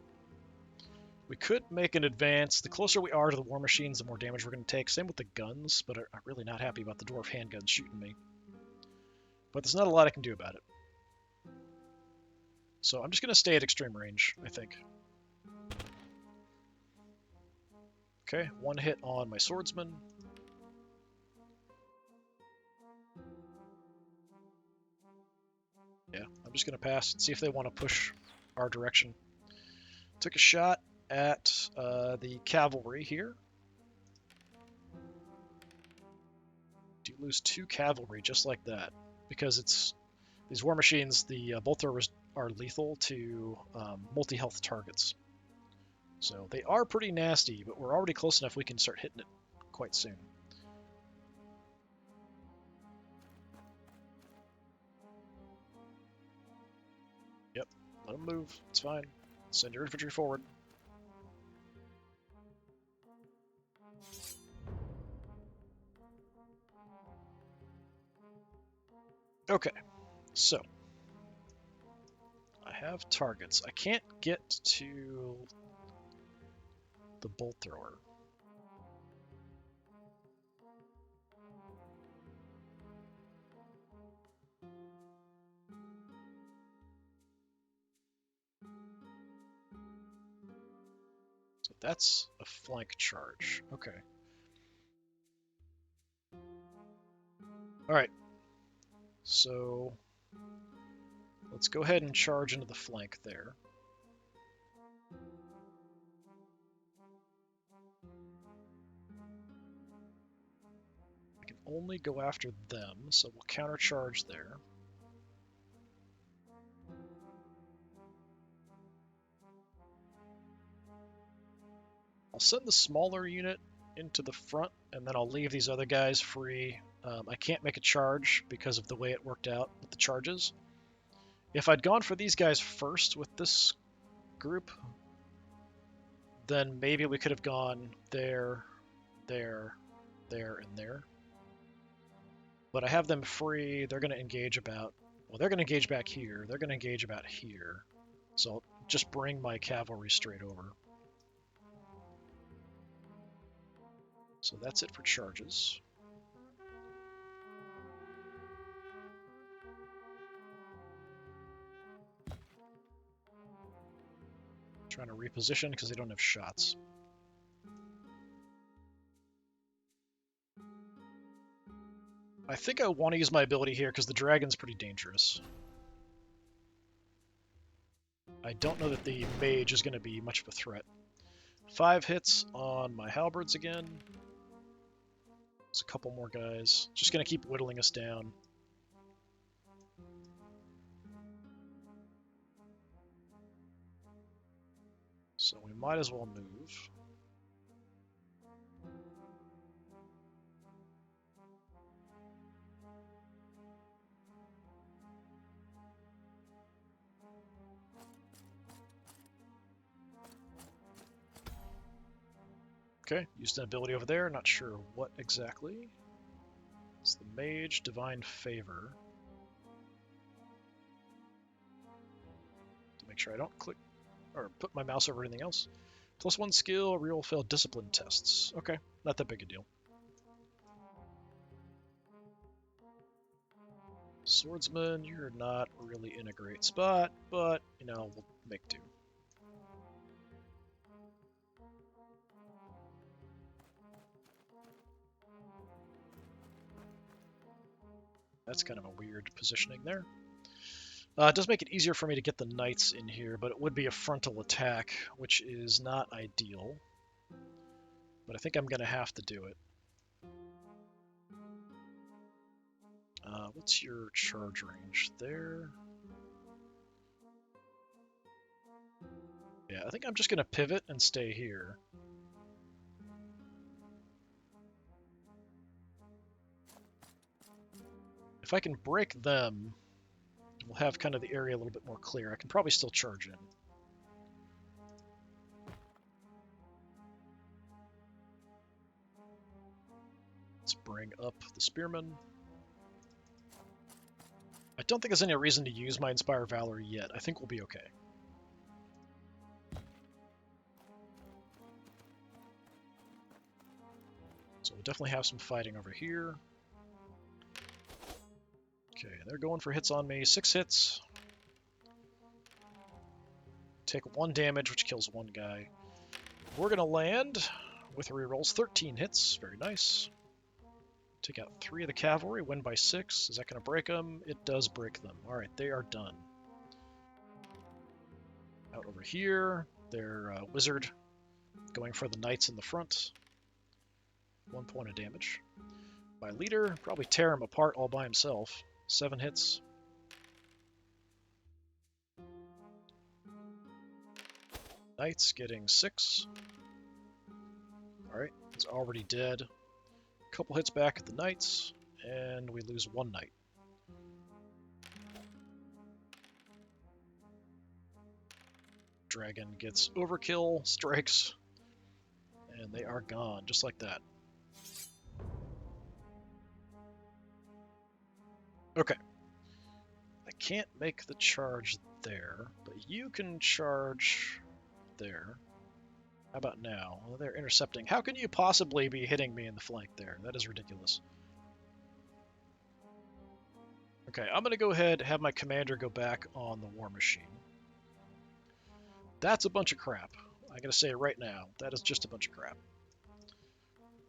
We could make an advance. The closer we are to the war machines, the more damage we're going to take. Same with the guns, but I'm really not happy about the dwarf handguns shooting me. But there's not a lot I can do about it. So I'm just going to stay at extreme range, I think. Okay, 1 hit on my swordsman. Yeah, I'm just going to pass and see if they want to push our direction. Took a shot at the cavalry here. Do lose 2 cavalry just like that, because it's these war machines, the bolt throwers are lethal to multi-health targets. So they are pretty nasty, but we're already close enough we can start hitting it quite soon. Yep, let them move. It's fine. Send your infantry forward. Okay, so I have targets. I can't get to the bolt thrower. So that's a flank charge. Okay. All right. So let's go ahead and charge into the flank there. I can only go after them, so we'll countercharge there. I'll send the smaller unit into the front, and then I'll leave these other guys free. I can't make a charge because of the way it worked out with the charges. If I'd gone for these guys first with this group, then maybe we could have gone there, there, there, and there. But I have them free. They're going to engage about... Well, they're going to engage back here. They're going to engage about here. So I'll just bring my cavalry straight over. So that's it for charges. Trying to reposition because they don't have shots. I think I want to use my ability here because the dragon's pretty dangerous. I don't know that the mage is going to be much of a threat. 5 hits on my halberds again. There's a couple more guys. Just going to keep whittling us down. So we might as well move. Okay, used an ability over there, not sure what exactly. It's the Mage, Divine Favor. To make sure I don't click or put my mouse over anything else. +1 skill, reroll failed discipline tests. Okay, not that big a deal. Swordsman, you're not really in a great spot, but, you know, we'll make do. That's kind of a weird positioning there. It does make it easier for me to get the knights in here, but it would be a frontal attack, which is not ideal. But I think I'm going to have to do it. What's your charge range there? Yeah, I think I'm just going to pivot and stay here. If I can break them, we'll have kind of the area a little bit more clear. I can probably still charge in. Let's bring up the spearmen. I don't think there's any reason to use my Inspire Valor yet. I think we'll be okay. So we'll definitely have some fighting over here. Okay, they're going for hits on me. 6 hits. Take 1 damage, which kills 1 guy. We're going to land with rerolls. 13 hits. Very nice. Take out 3 of the cavalry. Win by 6. Is that going to break them? It does break them. All right, they are done. Out over here, their wizard going for the knights in the front. 1 point of damage. My leader, probably tear him apart all by himself. 7 hits. Knights getting 6. Alright, he's already dead. Couple hits back at the knights, and we lose 1 knight. Dragon gets overkill, strikes, and they are gone, just like that. Okay. I can't make the charge there, but you can charge there. How about now? Well, they're intercepting. How can you possibly be hitting me in the flank there? That is ridiculous. Okay, I'm going to go ahead and have my commander go back on the war machine. That's a bunch of crap. I gotta say right now, that is just a bunch of crap.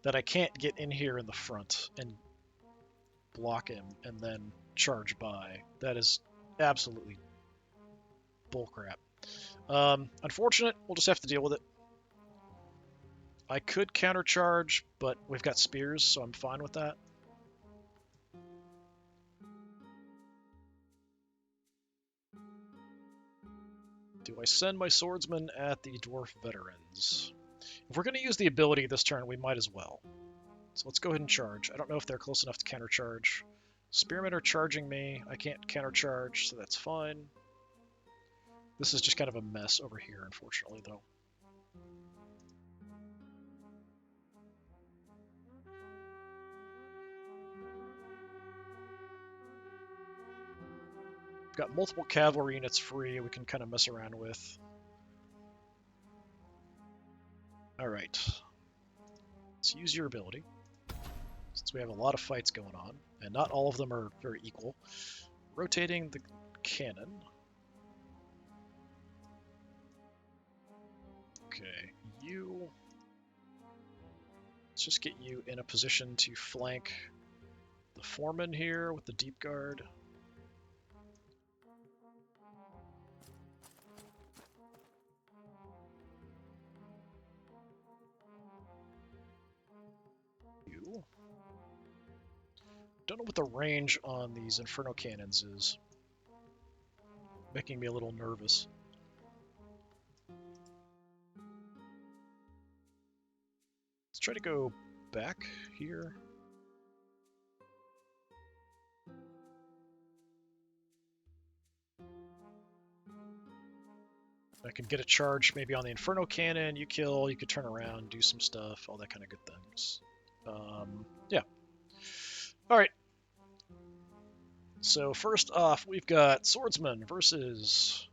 That I can't get in here in the front and block him and then charge by. That is absolutely bullcrap. Unfortunate, we'll just have to deal with it. I could countercharge, but we've got spears, so I'm fine with that. Do I send my swordsman at the dwarf veterans? If we're going to use the ability this turn, we might as well. So let's go ahead and charge. I don't know if they're close enough to countercharge. Spearmen are charging me. I can't countercharge, so that's fine. This is just kind of a mess over here, unfortunately, though. Got multiple cavalry units free we can kind of mess around with. Alright. Let's use your ability, since we have a lot of fights going on, and not all of them are very equal. Rotating the cannon. Okay, you... Let's just get you in a position to flank the foreman here with the deep guard. You. Don't know what the range on these Inferno cannons is. Making me a little nervous. Let's try to go back here. I can get a charge maybe on the Inferno cannon, you kill, you could turn around, do some stuff, all that kind of good things. Yeah. Alright. So first off, we've got Swordsman versus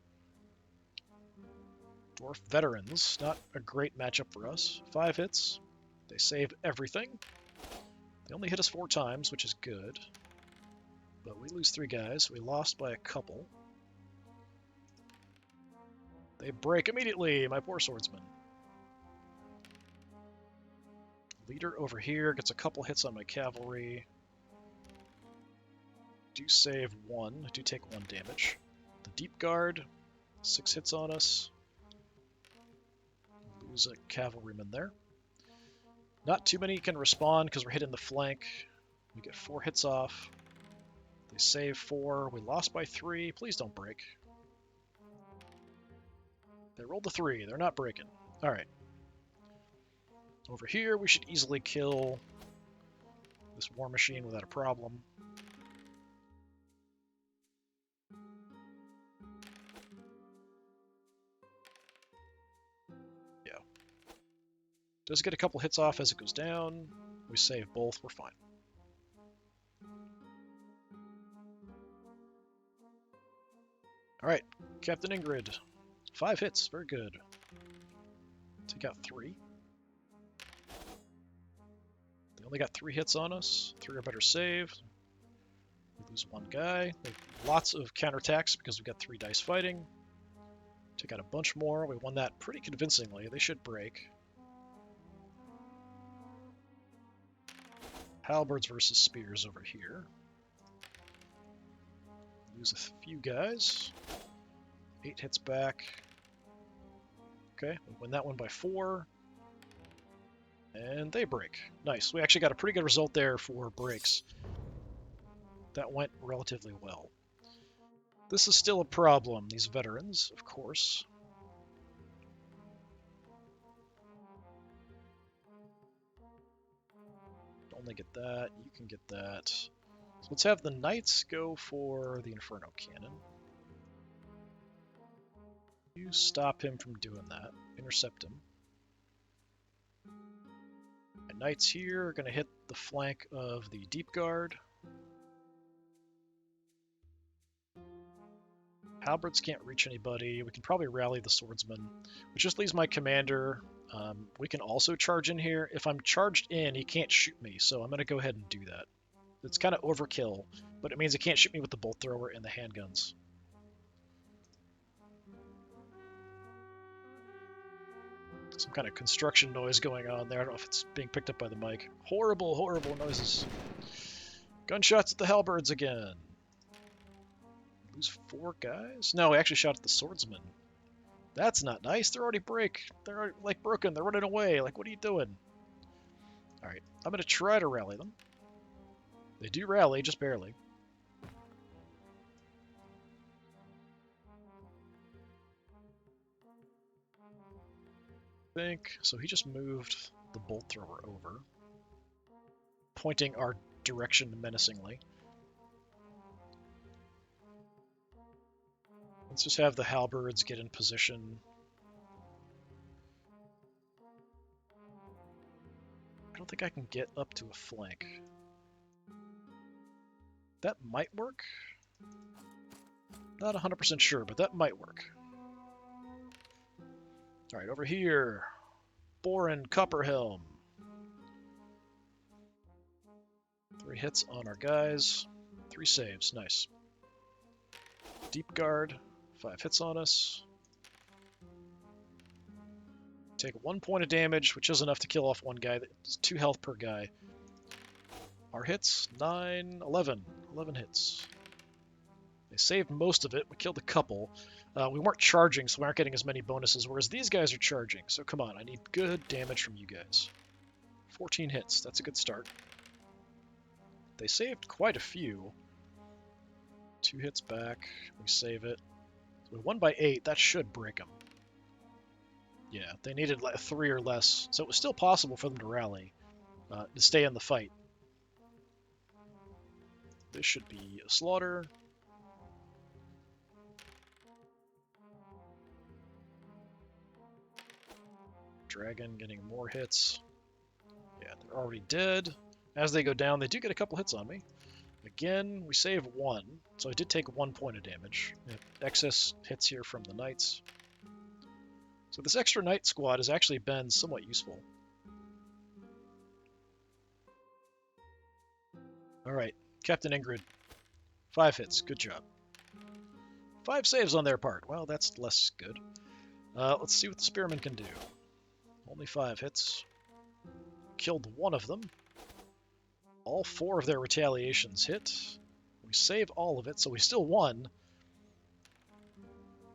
Dwarf Veterans. Not a great matchup for us. 5 hits. They save everything. They only hit us 4 times, which is good. But we lose 3 guys. We lost by a couple. They break immediately, my poor swordsman. Leader over here gets a couple hits on my cavalry. Do save 1, do take 1 damage. The deep guard, 6 hits on us. Lose a cavalryman there. Not too many can respond because we're hitting the flank. We get 4 hits off. They save 4. We lost by 3. Please don't break. They rolled a 3. They're not breaking. Alright. Over here, we should easily kill this war machine without a problem. Yeah. Does get a couple hits off as it goes down. We save both. We're fine. Alright. Captain Ingrid. 5 hits. Very good. Take out 3. They only got 3 hits on us. 3 are better saved. We lose 1 guy. They have lots of counterattacks because we got 3 dice fighting. Take out a bunch more. We won that pretty convincingly. They should break. Halberds versus spears over here. Lose a few guys. 8 hits back. Okay, we win that one by 4. And they break. Nice. We actually got a pretty good result there for breaks. That went relatively well. This is still a problem, these veterans, of course. Only get that. You can get that. So let's have the knights go for the Inferno cannon. You stop him from doing that. Intercept him. My knights here are going to hit the flank of the deep guard. Halberds can't reach anybody. We can probably rally the swordsman, which just leaves my commander. We can also charge in here. If I'm charged in, he can't shoot me, so I'm going to go ahead and do that. It's kind of overkill, but it means he can't shoot me with the bolt thrower and the handguns. Some kind of construction noise going on there. I don't know if it's being picked up by the mic. Horrible, horrible noises. Gunshots at the halberds again. Lose 4 guys? No, we actually shot at the swordsman. That's not nice. They're already They're already, like, broken. They're running away. Like, what are you doing? Alright, I'm going to try to rally them. They do rally, just barely. So he just moved the bolt thrower over, pointing our direction menacingly. Let's just have the halberds get in position. I don't think I can get up to a flank. That might work. Not 100% sure, but that might work. Alright, over here. Borin Copperhelm. 3 hits on our guys. 3 saves. Nice. Deep Guard. 5 hits on us. Take 1 point of damage, which is enough to kill off one guy. That's 2 health per guy. Our hits, 9, 11. 11 hits. They saved most of it. We killed a couple. We weren't charging, so we aren't getting as many bonuses, whereas these guys are charging. So come on, I need good damage from you guys. 14 hits. That's a good start. They saved quite a few. 2 hits back. We save it. So we won by 8. That should break them. Yeah, they needed 3 or less, so it was still possible for them to rally, to stay in the fight. This should be a slaughter. Dragon getting more hits. Yeah, they're already dead. As they go down, they do get a couple hits on me. Again, we save 1, so I did take 1 point of damage. Excess hits here from the knights. So this extra knight squad has actually been somewhat useful. Alright, Captain Ingrid. 5 hits, good job. 5 saves on their part. Well, that's less good. Let's see what the spearmen can do. Only 5 hits. Killed 1 of them. All 4 of their retaliations hit. We save all of it, so we still won.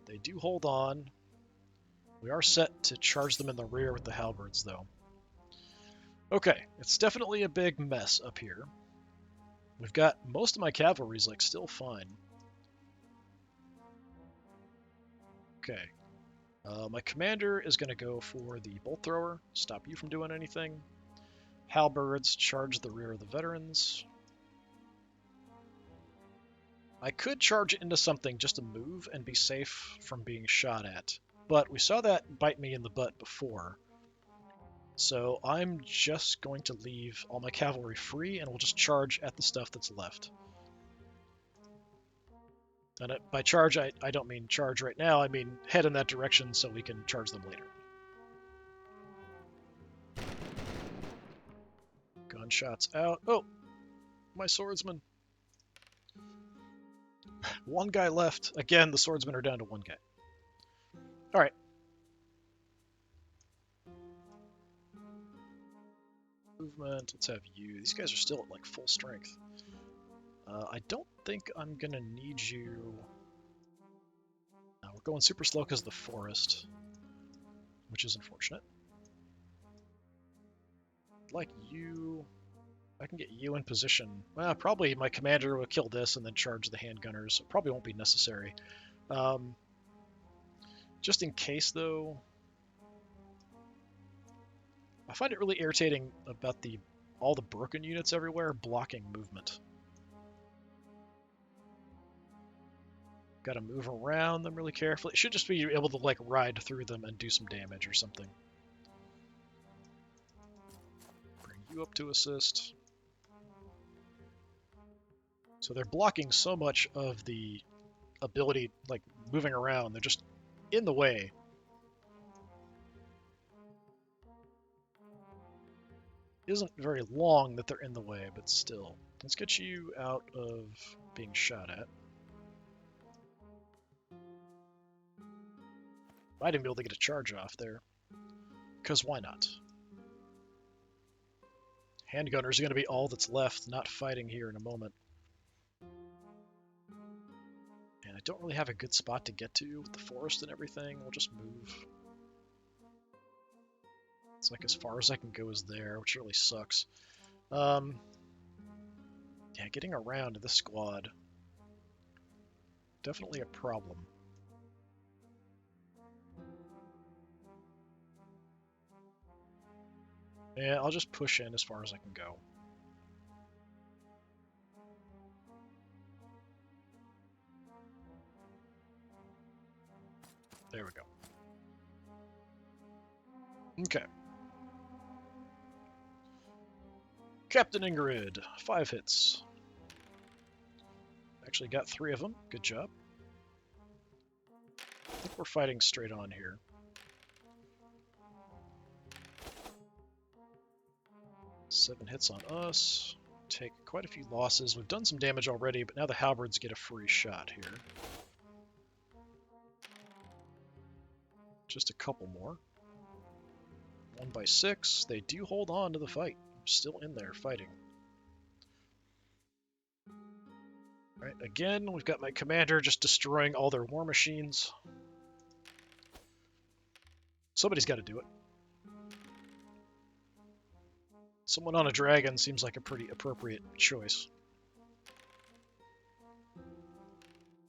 They do hold on. We are set to charge them in the rear with the halberds, though. Okay, it's definitely a big mess up here. We've got most of my cavalry's like still fine. Okay. My commander is going to go for the bolt thrower, stop you from doing anything. Halberds charge the rear of the veterans. I could charge into something just to move and be safe from being shot at, but we saw that bite me in the butt before. So I'm just going to leave all my cavalry free and we'll just charge at the stuff that's left. And by charge, I don't mean charge right now, I mean head in that direction so we can charge them later. Gunshots out. Oh, my swordsman. 1 guy left. Again, the swordsmen are down to 1 guy. Alright. Movement, let's have you. These guys are still at like full strength. I don't think I'm gonna need you. No, we're going super slow because of the forest, which is unfortunate. Like you, I can get you in position. Well, probably my commander will kill this and then charge the handgunners. So it probably won't be necessary. Just in case, though, I find it really irritating about all the broken units everywhere blocking movement. Got to move around them really carefully. It should just be able to like ride through them and do some damage or something. Bring you up to assist. So they're blocking so much of the ability, like moving around. They're just in the way. Isn't very long that they're in the way, but still. Let's get you out of being shot at. Might even be able to get a charge off there. Because why not? Handgunners are going to be all that's left, not fighting here in a moment. And I don't really have a good spot to get to with the forest and everything. We'll just move. It's like as far as I can go is there, which really sucks. Yeah, getting around this squad. Definitely a problem. Yeah, I'll just push in as far as I can go. There we go. Okay. Captain Ingrid, 5 hits. Actually got 3 of them. Good job. think we're fighting straight on here. Seven hits on us. Take quite a few losses. We've done some damage already, but now the halberds get a free shot here. Just a couple more. 1 by 6. They do hold on to the fight. Still in there fighting. Alright, again, we've got my commander just destroying all their war machines. Somebody's got to do it. Someone on a dragon seems like a pretty appropriate choice.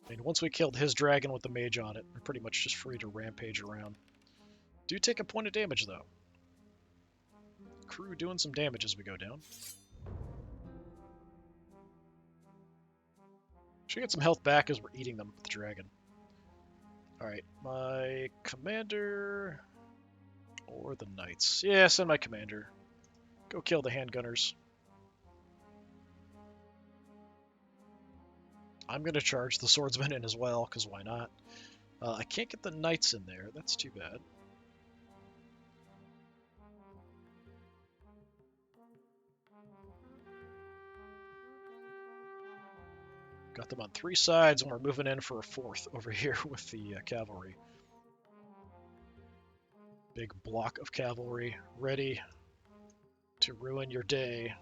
I mean, once we killed his dragon with the mage on it, we're pretty much just free to rampage around. Do take a point of damage, though. Crew doing some damage as we go down. Should get some health back as we're eating them with the dragon. Alright, my commander... or the knights. Yeah, send my commander. Go kill the handgunners. I'm going to charge the swordsman in as well, because why not? I can't get the knights in there. That's too bad. Got them on 3 sides, and we're moving in for a 4th over here with the cavalry. Big block of cavalry ready to ruin your day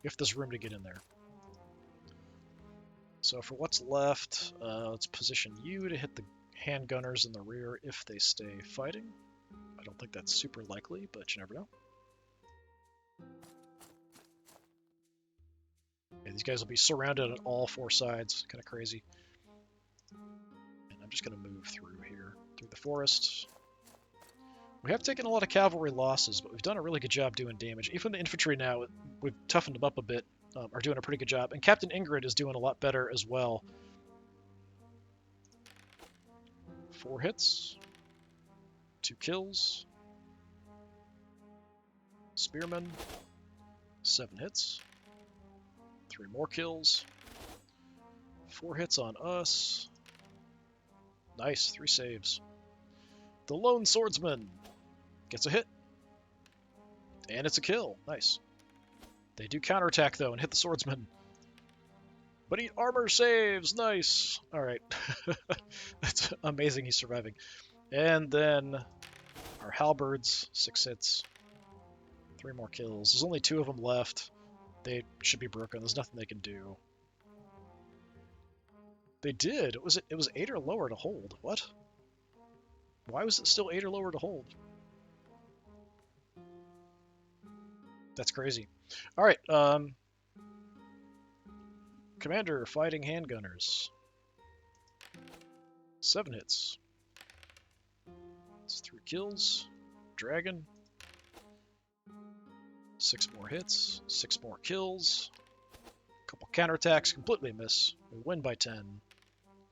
if there's room to get in there. So for what's left, let's position you to hit the handgunners in the rear if they stay fighting. I don't think that's super likely, but you never know. Yeah, these guys will be surrounded on all 4 sides. Kind of crazy. And I'm just going to move through here, through the forest. We have taken a lot of cavalry losses, but we've done a really good job doing damage. Even the infantry now, we've toughened them up a bit, are doing a pretty good job. And Captain Ingrid is doing a lot better as well. 4 hits. 2 kills. Spearman. 7 hits. 3 more kills. 4 hits on us. Nice, 3 saves. The lone swordsman gets a hit. And it's a kill. Nice. They do counterattack, though, and hit the swordsman. But he armor saves. Nice. All right. That's amazing he's surviving. And then our halberds, 6 hits. 3 more kills. There's only 2 of them left. They should be broken. There's nothing they can do. They did. It was 8 or lower to hold. What? Why was it still 8 or lower to hold? That's crazy. All right. Commander fighting handgunners. 7 hits. That's 3 kills. Dragon. 6 more hits. 6 more kills. Couple counterattacks. Completely miss. We win by 10.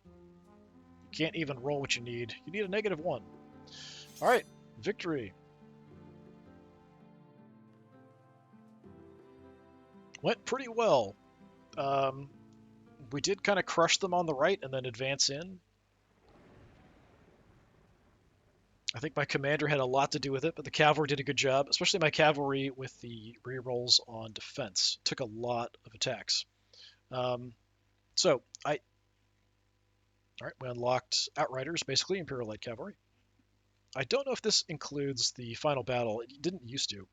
You can't even roll what you need. You need a -1. All right. Victory. Went pretty well. We did kind of crush them on the right and then advance in. I think my commander had a lot to do with it, but the cavalry did a good job, especially my cavalry with the rerolls on defense. Took a lot of attacks. All right, we unlocked Outriders, basically, Imperial Light Cavalry. I don't know if this includes the final battle. It didn't used to.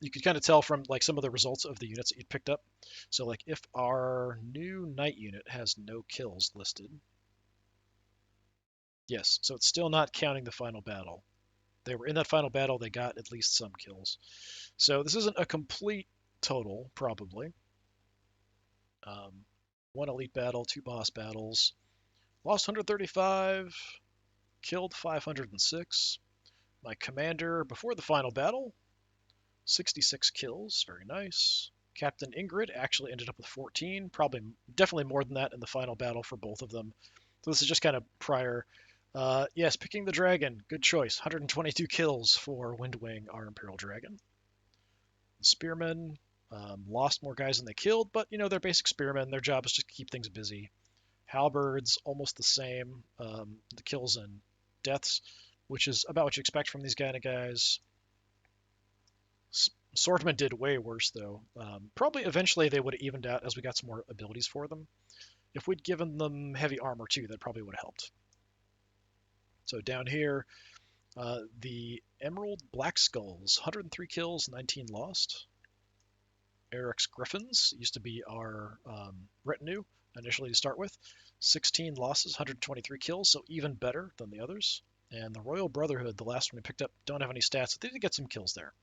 You could kind of tell from like some of the results of the units that you'd picked up. So like if our new knight unit has no kills listed, yes, so it's still not counting the final battle. They were in that final battle, they got at least some kills. So this isn't a complete total, probably. 1 elite battle, 2 boss battles, lost 135, killed 506. My commander before the final battle, 66 kills, very nice. Captain Ingrid actually ended up with 14, definitely more than that in the final battle for both of them. So this is just kind of prior. Yes, picking the dragon, good choice. 122 kills for Windwing, our Imperial Dragon. The Spearmen lost more guys than they killed, but you know they're basic spearmen. Their job is just to keep things busy. Halberds, almost the same. The kills and deaths, which is about what you expect from these kind of guys. Swordmen did way worse, though. Probably eventually they would have evened out as we got some more abilities for them. If we'd given them heavy armor, too, that probably would have helped. So down here, the Emerald Black Skulls, 103 kills, 19 lost. Eric's Griffins used to be our retinue initially to start with. 16 losses, 123 kills, so even better than the others. And the Royal Brotherhood, the last one we picked up, don't have any stats, but they did get some kills there.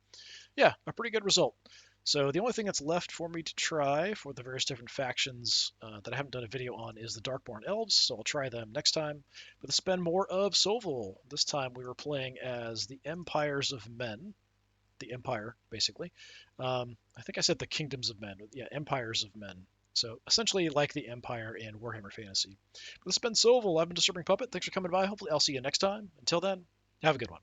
Yeah, a pretty good result. So the only thing that's left for me to try for the various different factions that I haven't done a video on is the Darkborn Elves, so I'll try them next time. But let's spend more of SOVL. This time we were playing as the Empires of Men, the Empire, basically. I think I said the Kingdoms of Men. Yeah, Empires of Men. So essentially like the Empire in Warhammer Fantasy. But let's spend SOVL. I've been Disturbing Puppet. Thanks for coming by. Hopefully I'll see you next time. Until then, have a good one.